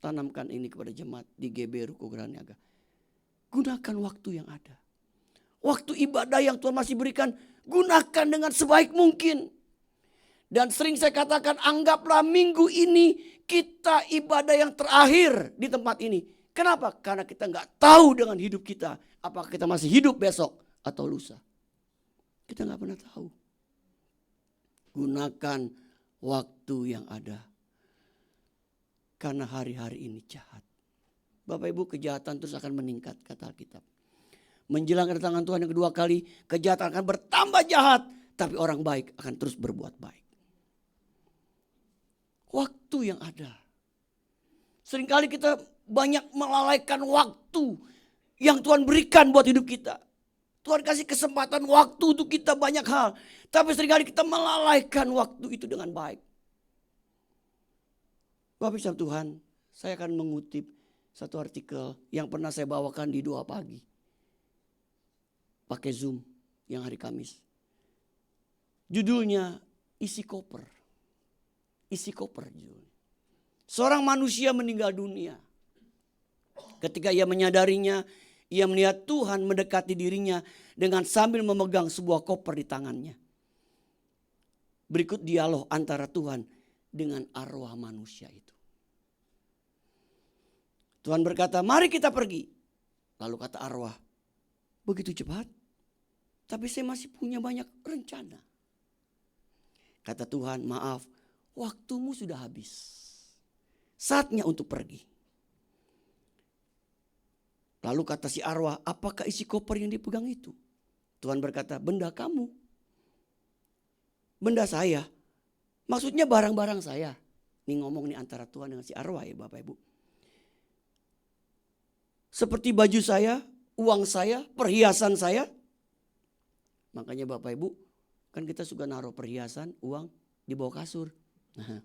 tanamkan ini kepada jemaat di GB Ruko Graniaga. Gunakan waktu yang ada. Waktu ibadah yang Tuhan masih berikan, gunakan dengan sebaik mungkin. Dan sering saya katakan, anggaplah minggu ini kita ibadah yang terakhir di tempat ini. Kenapa? Karena kita nggak tahu dengan hidup kita, apakah kita masih hidup besok atau lusa. Kita nggak pernah tahu. Gunakan waktu yang ada, karena hari-hari ini jahat. Bapak Ibu, kejahatan terus akan meningkat kata Alkitab. Menjelang kedatangan Tuhan yang kedua kali, kejahatan akan bertambah jahat, tapi orang baik akan terus berbuat baik. Waktu yang ada. Seringkali kita banyak melalaikan waktu yang Tuhan berikan buat hidup kita. Tuhan kasih kesempatan waktu untuk kita banyak hal. Tapi seringkali kita melalaikan waktu itu dengan baik. Bapak Ibu Tuhan, Saya akan mengutip satu artikel yang pernah saya bawakan di 2 pagi. Pakai Zoom yang hari Kamis. Judulnya isi koper. Isi koper judulnya. Seorang manusia meninggal dunia. Ketika ia menyadarinya, ia melihat Tuhan mendekati dirinya dengan sambil memegang sebuah koper di tangannya. Berikut dialog antara Tuhan dengan arwah manusia itu. Tuhan berkata, mari kita pergi. Lalu kata arwah, begitu cepat? Tapi saya masih punya banyak rencana. Kata Tuhan, maaf, waktumu sudah habis. Saatnya untuk pergi. Lalu kata si arwah, apakah isi koper yang dipegang itu? Tuhan berkata, benda kamu. Benda saya. Maksudnya barang-barang saya. Ini ngomong nih antara Tuhan dengan si arwah ya Bapak Ibu. Seperti baju saya, uang saya, perhiasan saya. Makanya Bapak Ibu, kan kita suka naruh perhiasan, uang di bawah kasur. Nah.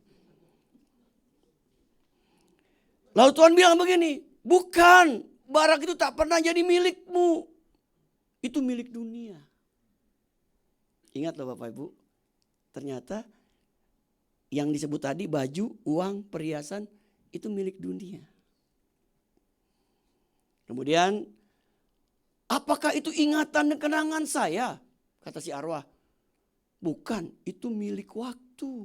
Lalu Tuhan bilang begini, bukan, barang itu tak pernah jadi milikmu. Itu milik dunia. Ingat loh Bapak Ibu, ternyata yang disebut tadi baju, uang, perhiasan itu milik dunia. Kemudian, apakah itu ingatan dan kenangan saya? Kata si arwah, bukan, itu milik waktu.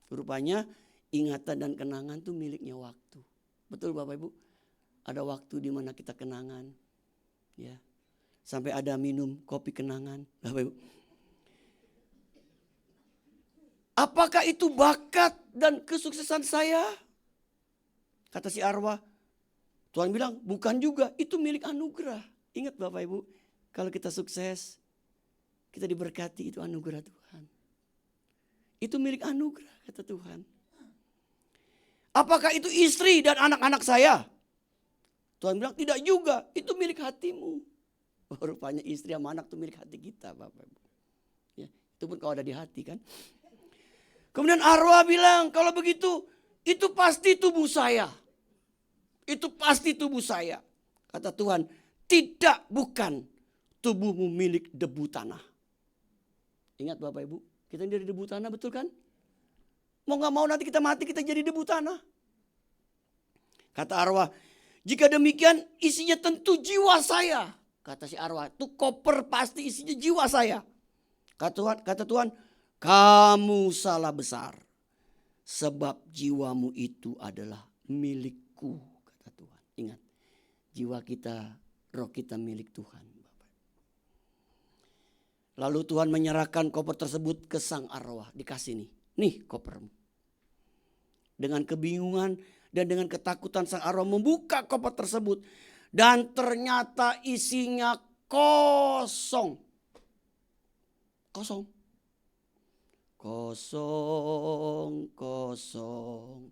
Rupanya ingatan dan kenangan itu miliknya waktu. Betul Bapak Ibu? Ada waktu di mana kita kenangan. Ya. Sampai ada minum kopi kenangan. Bapak Ibu. Apakah itu bakat dan kesuksesan saya? Kata si arwah. Tuhan bilang bukan juga, itu milik anugerah. Ingat Bapak Ibu, kalau kita sukses, kita diberkati, itu anugerah Tuhan. Itu milik anugerah kata Tuhan. Apakah itu istri dan anak-anak saya? Tuhan bilang tidak juga, itu milik hatimu. Oh, rupanya istri sama anak itu milik hati kita Bapak Ibu. Ya, itu pun kalau ada di hati kan. Kemudian arwah bilang kalau begitu itu pasti tubuh saya. Itu pasti tubuh saya. Kata Tuhan, tidak, bukan. Tubuhmu milik debu tanah. Ingat Bapak Ibu, kita dari debu tanah betul kan? Mau gak mau nanti kita mati kita jadi debu tanah. Kata arwah, jika demikian isinya tentu jiwa saya. Kata si arwah, itu koper pasti isinya jiwa saya. Kata Tuhan, kamu salah besar. Sebab jiwamu itu adalah milikku. Kata Tuhan, ingat, jiwa kita, roh kita milik Tuhan. Lalu Tuhan menyerahkan koper tersebut ke sang arwah. Dikasih nih kopermu. Dengan kebingungan dan dengan ketakutan sang arwah membuka koper tersebut. Dan ternyata isinya kosong. Kosong. Kosong, kosong,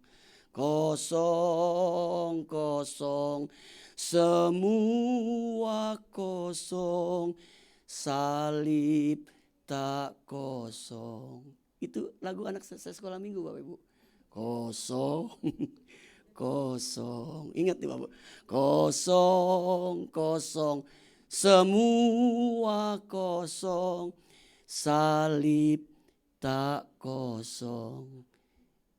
kosong, kosong. Semua kosong. Salib tak kosong. Itu lagu anak saya sekolah minggu Bapak Ibu. Kosong, kosong. Ingat nih Bapak. Kosong, kosong. Semua kosong. Salib tak kosong.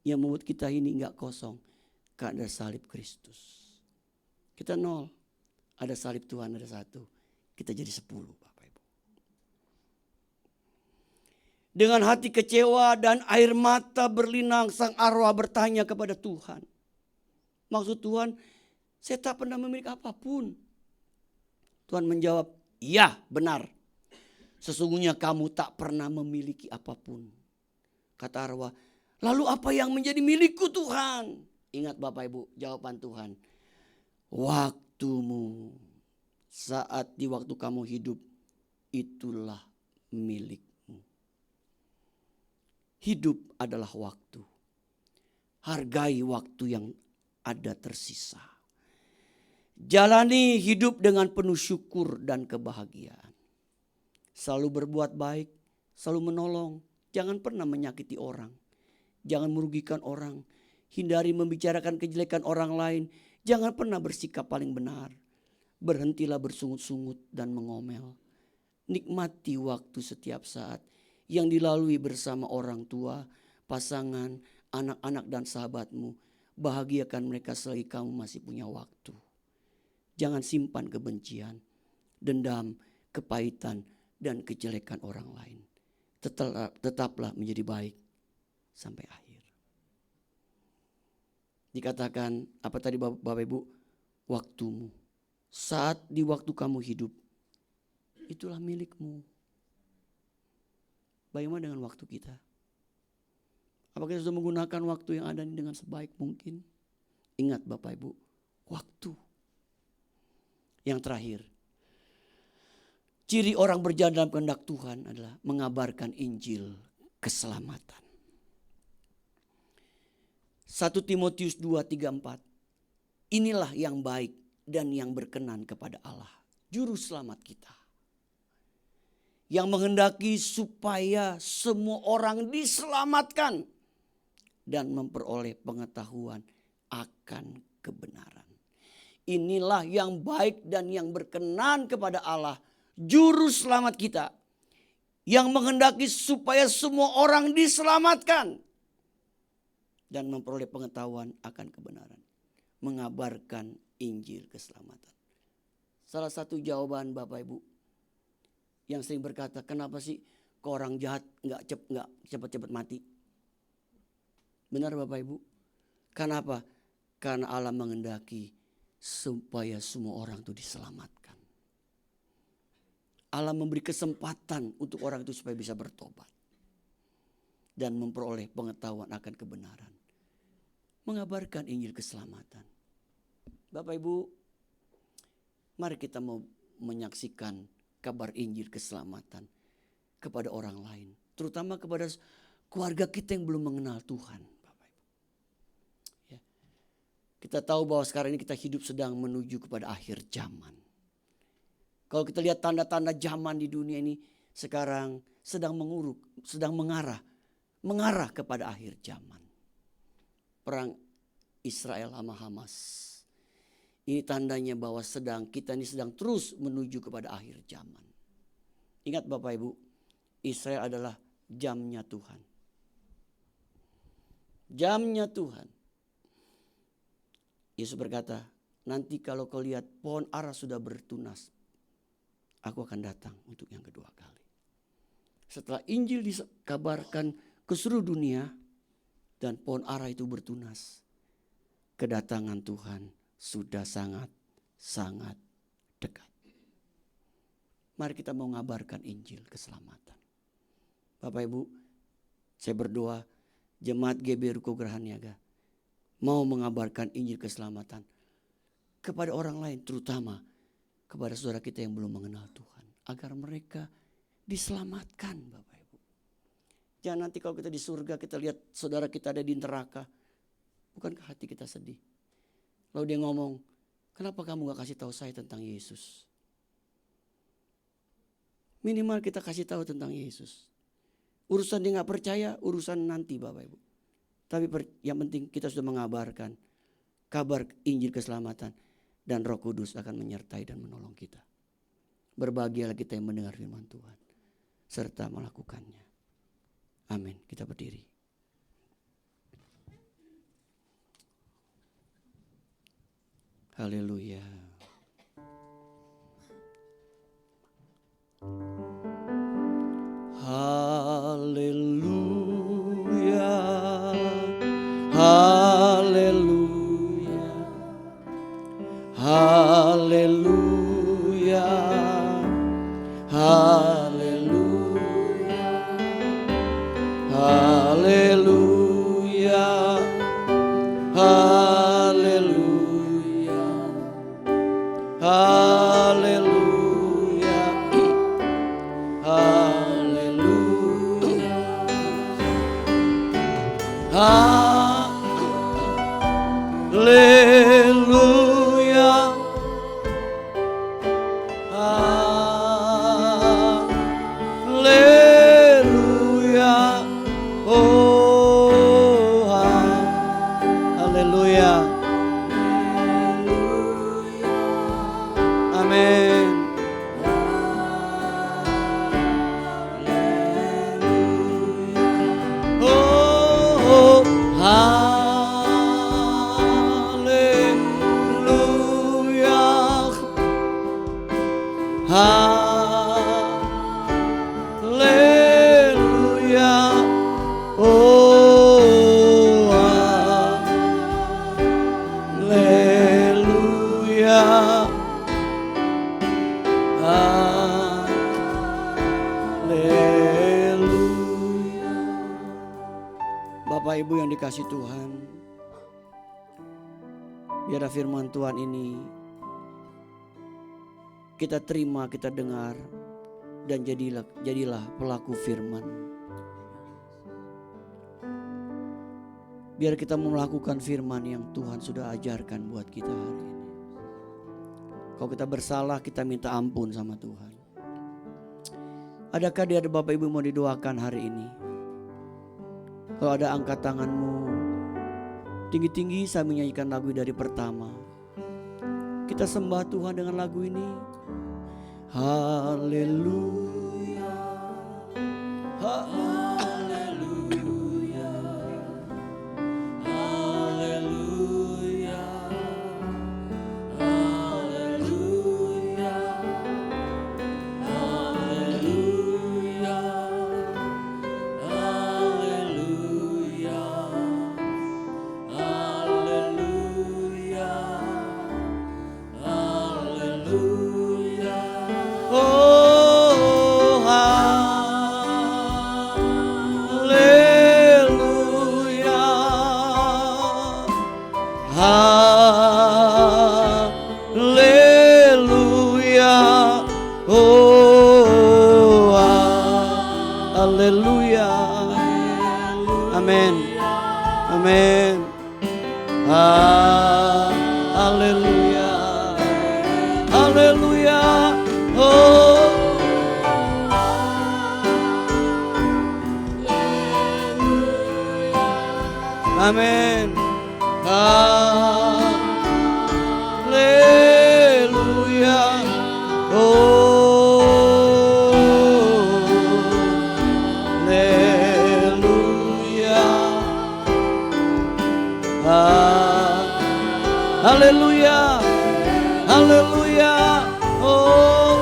Yang membuat kita ini enggak kosong. Karena ada salib Kristus. Kita 0. Ada salib Tuhan, ada 1. Kita jadi 10 Bapak Ibu. Dengan hati kecewa dan air mata berlinang, sang arwah bertanya kepada Tuhan. Maksud Tuhan, saya tak pernah memiliki apapun. Tuhan menjawab, iya benar. Sesungguhnya kamu tak pernah memiliki apapun. Kata arwah, lalu apa yang menjadi milikku Tuhan? Ingat Bapak Ibu, jawaban Tuhan. Waktumu. Saat di waktu kamu hidup, itulah milikmu. Hidup adalah waktu. Hargai waktu yang ada tersisa. Jalani hidup dengan penuh syukur dan kebahagiaan. Selalu berbuat baik, selalu menolong. Jangan pernah menyakiti orang. Jangan merugikan orang. Hindari membicarakan kejelekan orang lain. Jangan pernah bersikap paling benar. Berhentilah bersungut-sungut dan mengomel. Nikmati waktu setiap saat yang dilalui bersama orang tua, pasangan, anak-anak dan sahabatmu. Bahagiakan mereka selagi kamu masih punya waktu. Jangan simpan kebencian, dendam, kepahitan, dan kejelekan orang lain. Tetaplah menjadi baik sampai akhir. Dikatakan apa tadi Bapak Ibu? Waktumu. Saat di waktu kamu hidup, itulah milikmu. Bagaimana dengan waktu kita? Apakah kita sudah menggunakan waktu yang ada ini dengan sebaik mungkin? Ingat Bapak Ibu, waktu. Yang terakhir, ciri orang berjalan dalam kehendak Tuhan adalah mengabarkan Injil keselamatan. 1 Timotius 2:3-4. Inilah yang baik dan yang berkenan kepada Allah, juru selamat kita, yang menghendaki supaya semua orang diselamatkan dan memperoleh pengetahuan akan kebenaran. Inilah yang baik dan yang berkenan kepada Allah, juru selamat kita, yang menghendaki supaya semua orang diselamatkan dan memperoleh pengetahuan akan kebenaran. Mengabarkan Injil keselamatan. Salah satu jawaban Bapak Ibu yang sering berkata, kenapa sih kok orang jahat nggak cepat-cepat mati? Benar Bapak Ibu? Kenapa? Karena Allah menghendaki supaya semua orang itu diselamatkan. Allah memberi kesempatan untuk orang itu supaya bisa bertobat dan memperoleh pengetahuan akan kebenaran. Mengabarkan Injil keselamatan. Bapak Ibu, mari kita mau menyaksikan kabar Injil keselamatan kepada orang lain, terutama kepada keluarga kita yang belum mengenal Tuhan. Bapak Ibu, ya. Kita tahu bahwa sekarang ini kita hidup sedang menuju kepada akhir zaman. Kalau kita lihat tanda-tanda zaman di dunia ini sekarang sedang mengarah kepada akhir zaman. Perang Israel sama Hamas. Ini tandanya bahwa kita ini sedang terus menuju kepada akhir zaman. Ingat Bapak Ibu, Israel adalah jamnya Tuhan. Jamnya Tuhan. Yesus berkata, nanti kalau kau lihat pohon ara sudah bertunas, aku akan datang untuk yang kedua kali. Setelah Injil dikabarkan ke seluruh dunia dan pohon ara itu bertunas, kedatangan Tuhan sudah sangat dekat. Mari kita mau ngabarkan Injil keselamatan. Bapak Ibu, saya berdoa Jemaat GBI Ruko Geraha Niaga mau mengabarkan Injil keselamatan kepada orang lain, terutama kepada saudara kita yang belum mengenal Tuhan, agar mereka diselamatkan Bapak Ibu. Jangan nanti kalau kita di surga kita lihat saudara kita ada di neraka, bukankah hati kita sedih? Lalu dia ngomong, kenapa kamu gak kasih tahu saya tentang Yesus? Minimal kita kasih tahu tentang Yesus. Urusan dia gak percaya, urusan nanti Bapak Ibu. Tapi yang penting kita sudah mengabarkan kabar Injil keselamatan, dan Roh Kudus akan menyertai dan menolong kita. Berbahagialah kita yang mendengar firman Tuhan serta melakukannya. Amin. Kita berdiri. Haleluya. Haleluya. Haleluya. Haleluya. Haleluya. Haleluya. Haleluya. Haleluya. Haleluya. Haleluya. Haleluya. Oh, haleluya. Haleluya. Bapak Ibu yang dikasih Tuhan, biar firman Tuhan ini kita terima, kita dengar, dan jadilah pelaku firman. Biar kita melakukan firman yang Tuhan sudah ajarkan buat kita hari ini. Kalau kita bersalah, kita minta ampun sama Tuhan. Adakah ada Bapak Ibu mau didoakan hari ini? Kalau ada, angkat tanganmu tinggi-tinggi. Saya menyanyikan lagu dari pertama. Kita sembah Tuhan dengan lagu ini. Haleluya, haleluya, haleluya, haleluya, haleluya, haleluya, haleluya, haleluya. Oh, haleluya, haleluya. Oh, haleluya. Amin, amin. Haleluya, haleluya. Oh, amin. Haleluya. Oh, haleluya. Haleluya, haleluya. Oh,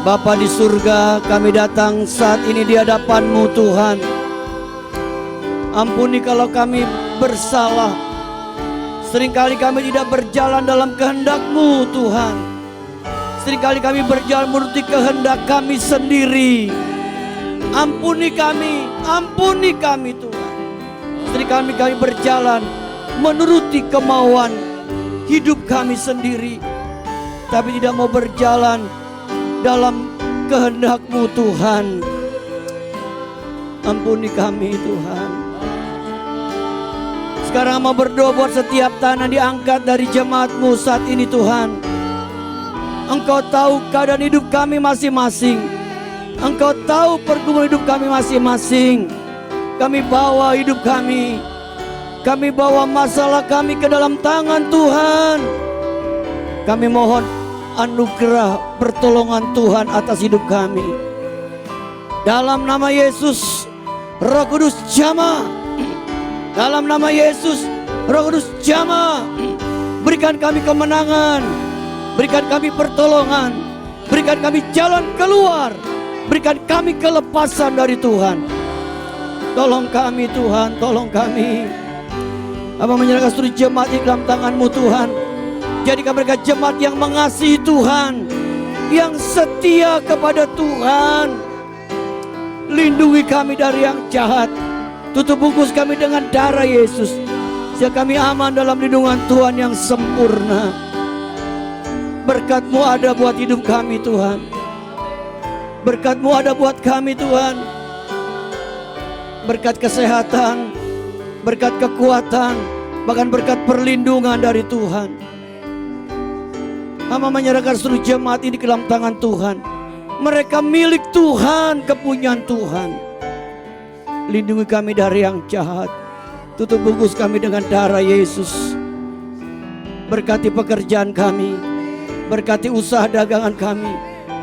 Bapa di surga, kami datang saat ini di hadapan-Mu Tuhan. Ampuni kalau kami bersalah. Seringkali kami tidak berjalan dalam kehendak-Mu Tuhan. Seringkali kami berjalan menuruti kehendak kami sendiri. Ampuni kami Tuhan. Seringkali kami berjalan menuruti kemauan hidup kami sendiri, tapi tidak mau berjalan dalam kehendak-Mu Tuhan. Ampuni kami Tuhan. Sekarang mau berdoa buat setiap tangan diangkat dari jemaat-Mu saat ini Tuhan. Engkau tahu keadaan hidup kami masing-masing. Engkau tahu pergumulan hidup kami masing-masing. Kami bawa hidup kami. Kami bawa masalah kami ke dalam tangan Tuhan. Kami mohon anugerah pertolongan Tuhan atas hidup kami. Dalam nama Yesus, Roh Kudus jamah. Dalam nama Yesus, Roh Kudus jamah. Berikan kami kemenangan. Berikan kami pertolongan. Berikan kami jalan keluar. Berikan kami kelepasan dari Tuhan. Tolong kami Tuhan, tolong kami. Abang menyerahkan seluruh jemaat di dalam tangan-Mu Tuhan. Jadikan mereka jemaat yang mengasihi Tuhan, yang setia kepada Tuhan. Lindungi kami dari yang jahat. Tutup bungkus kami dengan darah Yesus, sehingga kami aman dalam lindungan Tuhan yang sempurna. Berkat-Mu ada buat hidup kami Tuhan. Berkat-Mu ada buat kami Tuhan. Berkat kesehatan, berkat kekuatan, bahkan berkat perlindungan dari Tuhan. Hamba menyerahkan seluruh jemaat ini ke dalam tangan Tuhan. Mereka milik Tuhan, kepunyaan Tuhan. Lindungi kami dari yang jahat. Tutup bungkus kami dengan darah Yesus. Berkati pekerjaan kami, berkati usaha dagangan kami,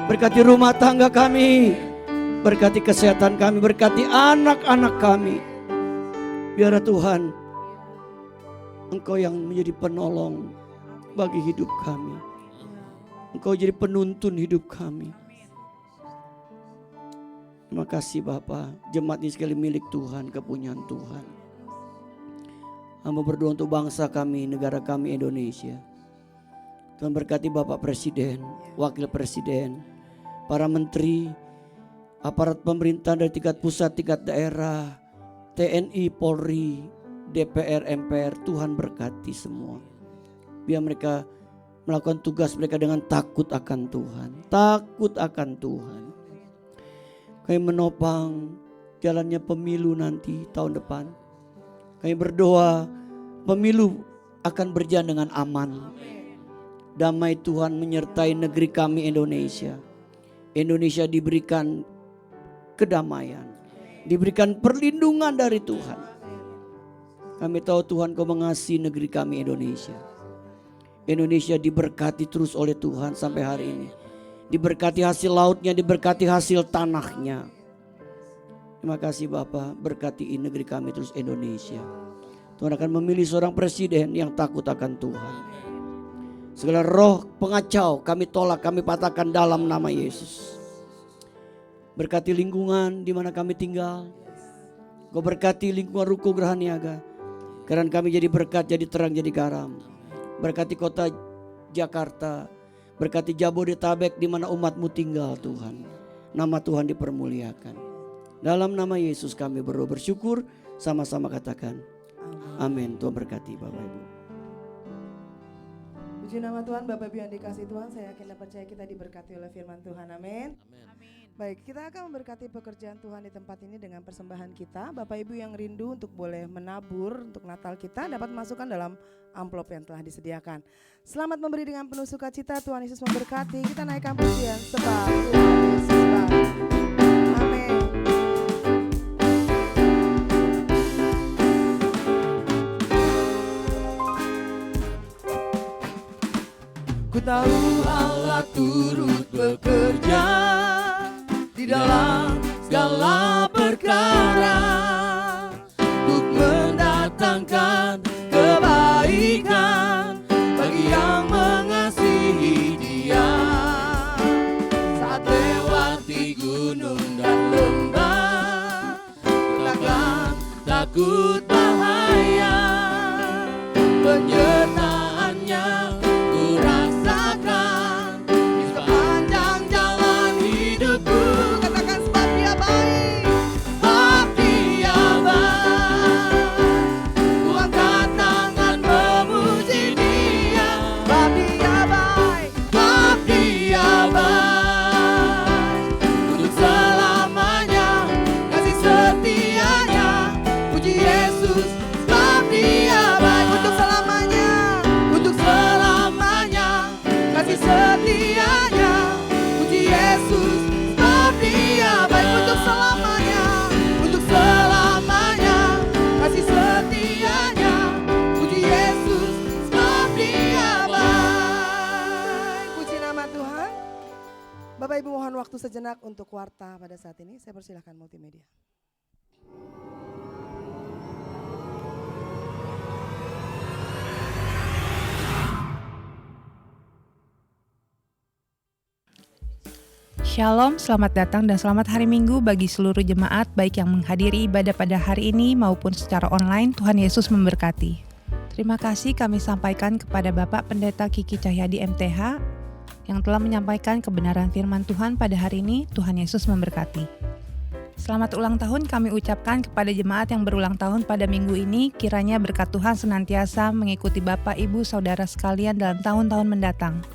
berkati rumah tangga kami, berkati kesehatan kami, berkati anak-anak kami. Biar Tuhan, Engkau yang menjadi penolong bagi hidup kami. Engkau jadi penuntun hidup kami. Terima kasih Bapa, jemaat ini sekali milik Tuhan, kepunyaan Tuhan. Hamba berdoa untuk bangsa kami, negara kami Indonesia. Tuhan berkati Bapak Presiden, Wakil Presiden, para menteri, aparat pemerintah dari tingkat pusat, tingkat daerah, TNI, Polri, DPR, MPR. Tuhan berkati semua. Biar mereka melakukan tugas mereka dengan takut akan Tuhan. Takut akan Tuhan. Kami menopang jalannya pemilu nanti tahun depan. Kami berdoa pemilu akan berjalan dengan aman. Damai Tuhan menyertai negeri kami Indonesia. Indonesia diberikan kedamaian, diberikan perlindungan dari Tuhan. Kami tahu Tuhan Kau mengasihi negeri kami Indonesia. Indonesia diberkati terus oleh Tuhan sampai hari ini. Diberkati hasil lautnya, diberkati hasil tanahnya. Terima kasih Bapak, berkati negeri kami terus Indonesia. Tuhan akan memilih seorang presiden yang takut akan Tuhan. Segala roh pengacau kami tolak, kami patahkan dalam nama Yesus. Berkati lingkungan di mana kami tinggal. Kau berkati lingkungan Ruko Geraha Niaga. Karena kami jadi berkat, jadi terang, jadi garam. Berkati kota Jakarta, berkati Jabodetabek di mana umat-Mu tinggal Tuhan. Nama Tuhan dipermuliakan. Dalam nama Yesus kami berdoa bersyukur, sama-sama katakan amin. Tuhan berkati Bapak Ibu. Puji nama Tuhan, Bapak Ibu yang dikasih Tuhan, saya yakin dan percaya kita diberkati oleh firman Tuhan, amin. Baik, kita akan memberkati pekerjaan Tuhan di tempat ini dengan persembahan kita. Bapak Ibu yang rindu untuk boleh menabur untuk Natal kita dapat masukkan dalam amplop yang telah disediakan. Selamat memberi dengan penuh sukacita, Tuhan Yesus memberkati. Kita naikkan pujian sebab Tuhan Yesus baik. Amin. Ku tahu Allah turut bekerja di dalam segala perkara untuk mendatangkan kebaikan bagi yang mengasihi Dia. Saat lewati gunung dan lembah, takkan takut bahaya, penyertaannya ku rasakan di sepanjang jalan hidupku. Katakan sebab Dia baik, sebab Dia baik. Ku angkat tangan memuji Dia, sebab Dia baik, sebab Dia baik. Untuk selamanya kasih setianya, puji Yesus sebab Dia baik. Untuk selamanya, untuk selamanya kasih setianya, puji Yesus sebab Dia baik. Untuk selamanya, untuk selamanya kasih setianya, puji Yesus sebab Dia baik. Puji nama Tuhan. Bapak Ibu mohon waktu sejenak untuk warta pada saat ini. Saya persilahkan multimedia. Shalom, selamat datang dan selamat hari Minggu bagi seluruh jemaat baik yang menghadiri ibadah pada hari ini maupun secara online. Tuhan Yesus memberkati. Terima kasih kami sampaikan kepada Bapak Pendeta Kiki Cahyadi MTH yang telah menyampaikan kebenaran firman Tuhan pada hari ini. Tuhan Yesus memberkati. Selamat ulang tahun kami ucapkan kepada jemaat yang berulang tahun pada minggu ini. Kiranya berkat Tuhan senantiasa mengikuti Bapak, Ibu, Saudara sekalian dalam tahun-tahun mendatang.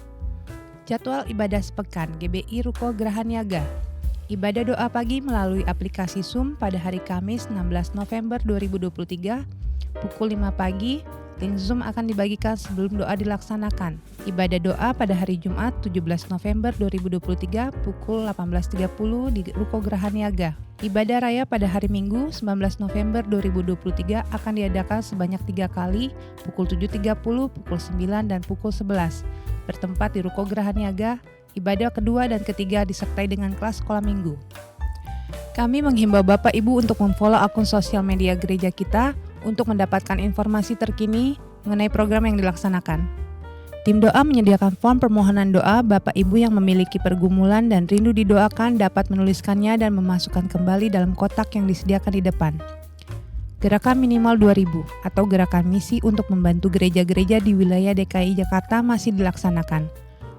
Jadwal ibadah sepekan GBI Ruko Geraha Niaga. Ibadah doa pagi melalui aplikasi Zoom pada hari Kamis 16 November 2023 pukul 5 pagi. Link Zoom akan dibagikan sebelum doa dilaksanakan. Ibadah doa pada hari Jumat 17 November 2023 pukul 18.30 di Ruko Geraha Niaga. Ibadah raya pada hari Minggu 19 November 2023 akan diadakan sebanyak 3 kali pukul 7.30, pukul 9, dan pukul 11. Bertempat di Ruko Geraha Niaga, ibadah kedua dan ketiga disertai dengan kelas sekolah minggu. Kami menghimbau Bapak Ibu untuk memfollow akun sosial media gereja kita untuk mendapatkan informasi terkini mengenai program yang dilaksanakan. Tim doa menyediakan form permohonan doa. Bapak Ibu yang memiliki pergumulan dan rindu didoakan dapat menuliskannya dan memasukkan kembali dalam kotak yang disediakan di depan. Gerakan minimal 2000 atau gerakan misi untuk membantu gereja-gereja di wilayah DKI Jakarta masih dilaksanakan.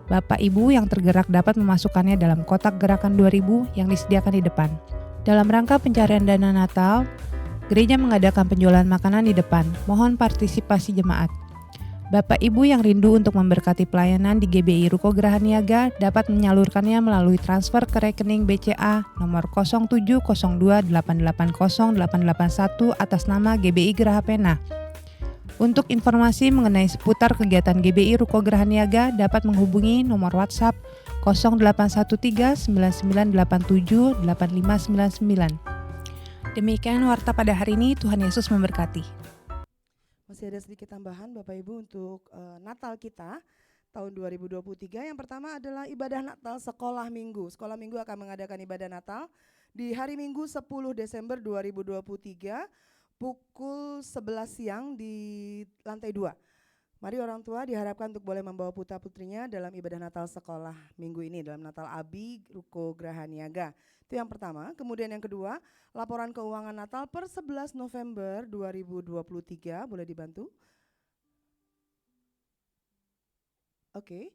Bapak Ibu yang tergerak dapat memasukkannya dalam kotak gerakan 2000 yang disediakan di depan. Dalam rangka pencarian dana Natal, gereja mengadakan penjualan makanan di depan. Mohon partisipasi jemaat. Bapak Ibu yang rindu untuk memberkati pelayanan di GBI Ruko Geraha Niaga dapat menyalurkannya melalui transfer ke rekening BCA nomor 0702880881 atas nama GBI Geraha Pena. Untuk informasi mengenai seputar kegiatan GBI Ruko Geraha Niaga dapat menghubungi nomor WhatsApp 0813 9987 8599. Demikian warta pada hari ini, Tuhan Yesus memberkati. Masih ada sedikit tambahan Bapak Ibu untuk Natal kita tahun 2023. Yang pertama adalah ibadah Natal sekolah minggu. Sekolah minggu akan mengadakan ibadah Natal di hari Minggu 10 Desember 2023 pukul 11 siang di lantai 2. Mari orang tua diharapkan untuk boleh membawa putra-putrinya dalam ibadah Natal sekolah minggu ini, dalam Natal Abi Ruko Geraha Niaga. Itu yang pertama. Kemudian yang kedua, laporan keuangan Natal per 11 November 2023. Boleh dibantu? Oke.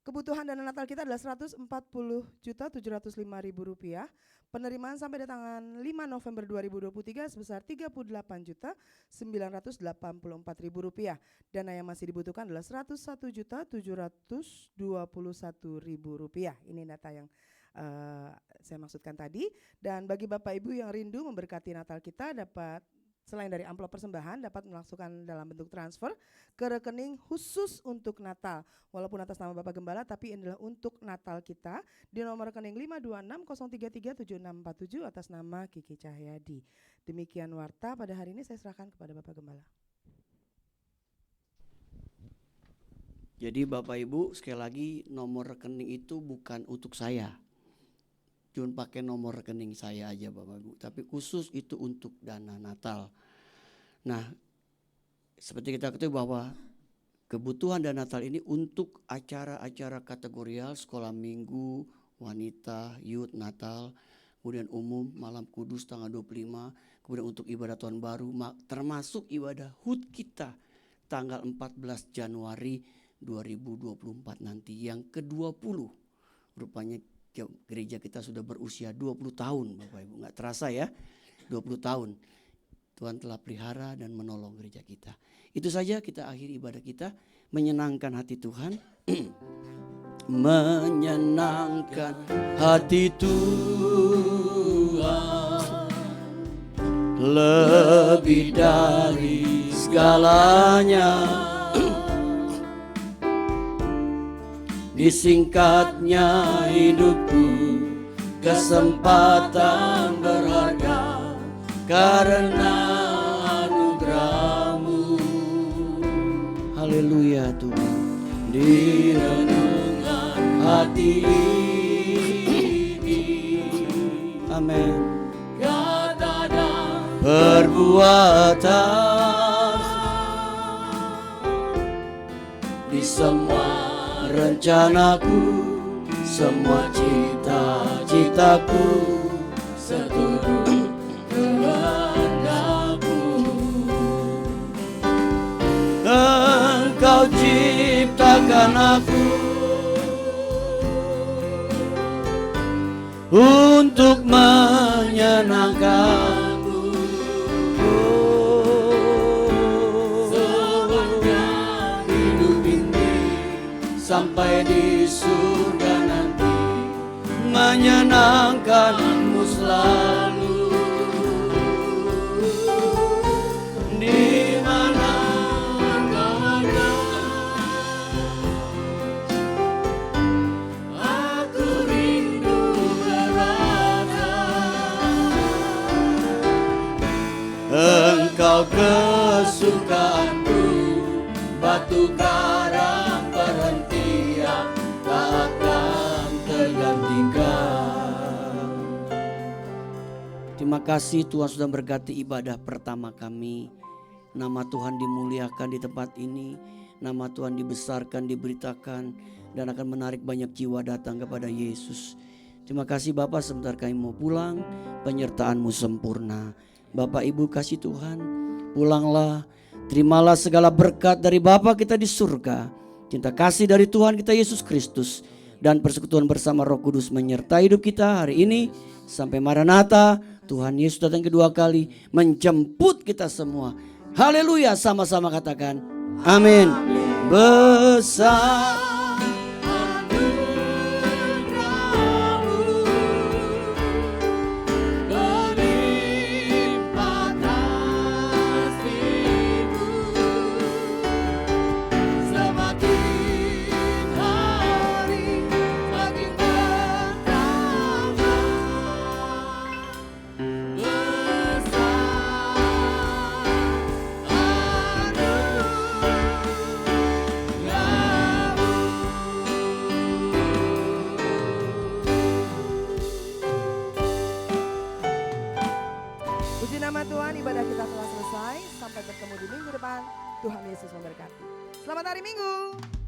Kebutuhan dana Natal kita adalah Rp140.705.000. Penerimaan sampai tanggal 5 November 2023 sebesar Rp31.984.000. Dana yang masih dibutuhkan adalah Rp101.721.000. Ini data yang saya maksudkan tadi. Dan bagi Bapak Ibu yang rindu memberkati Natal kita dapat selain dari amplop persembahan dapat melakukan dalam bentuk transfer ke rekening khusus untuk Natal. Walaupun atas nama Bapak Gembala tapi ini adalah untuk Natal kita di nomor rekening 526033767 atas nama Kiki Cahyadi. Demikian warta pada hari ini, saya serahkan kepada Bapak Gembala. Jadi Bapak Ibu sekali lagi nomor rekening itu bukan untuk saya. Cuma pakai nomor rekening saya aja Bapak Ibu. Tapi khusus itu untuk dana Natal. Nah, seperti kita ketahui bahwa kebutuhan dana Natal ini untuk acara-acara kategorial, sekolah minggu, wanita, youth, Natal, kemudian umum, malam kudus tanggal 25, kemudian untuk ibadah tahun baru, termasuk ibadah HUT kita tanggal 14 Januari 2024 nanti yang ke-20. Rupanya gereja kita sudah berusia 20 tahun Bapak Ibu, gak terasa ya 20 tahun Tuhan telah pelihara dan menolong gereja kita. Itu saja kita akhiri ibadah kita, menyenangkan hati Tuhan. Menyenangkan hati Tuhan lebih dari segalanya. Disingkatnya hidupku, kesempatan berharga karena anugerah-Mu. Haleluya Tuhan. Di renungan hati ini, amin, kata dan perbuatan di semua rencanaku, semua cita-citaku seturut kehendak-Mu. Engkau ciptakan aku untuk menyenangkan-Mu. Sepanjang hidup ini sampai di surga nanti, menyenangkan-Mu selalu. Di mana Engkau ada, aku rindu berada. Engkau kesukaanku, batu karang perhentian tak akan tergantikan. Terima kasih Tuhan sudah berkati ibadah pertama kami. nama Tuhan dimuliakan di tempat ini, nama Tuhan dibesarkan, diberitakan, dan akan menarik banyak jiwa datang kepada Yesus. Terima kasih Bapak, sebentar kami mau pulang, penyertaan-Mu sempurna. Bapak Ibu kasih Tuhan, pulanglah, terimalah segala berkat dari Bapa kita di surga, cinta kasih dari Tuhan kita Yesus Kristus, dan persekutuan bersama Roh Kudus menyertai hidup kita hari ini sampai Maranatha. Tuhan Yesus datang kedua kali menjemput kita semua. Haleluya, sama-sama katakan amin. Besar Puji nama Tuhan, ibadah kita telah selesai. Sampai bertemu di minggu depan. Tuhan Yesus memberkati. Selamat hari Minggu.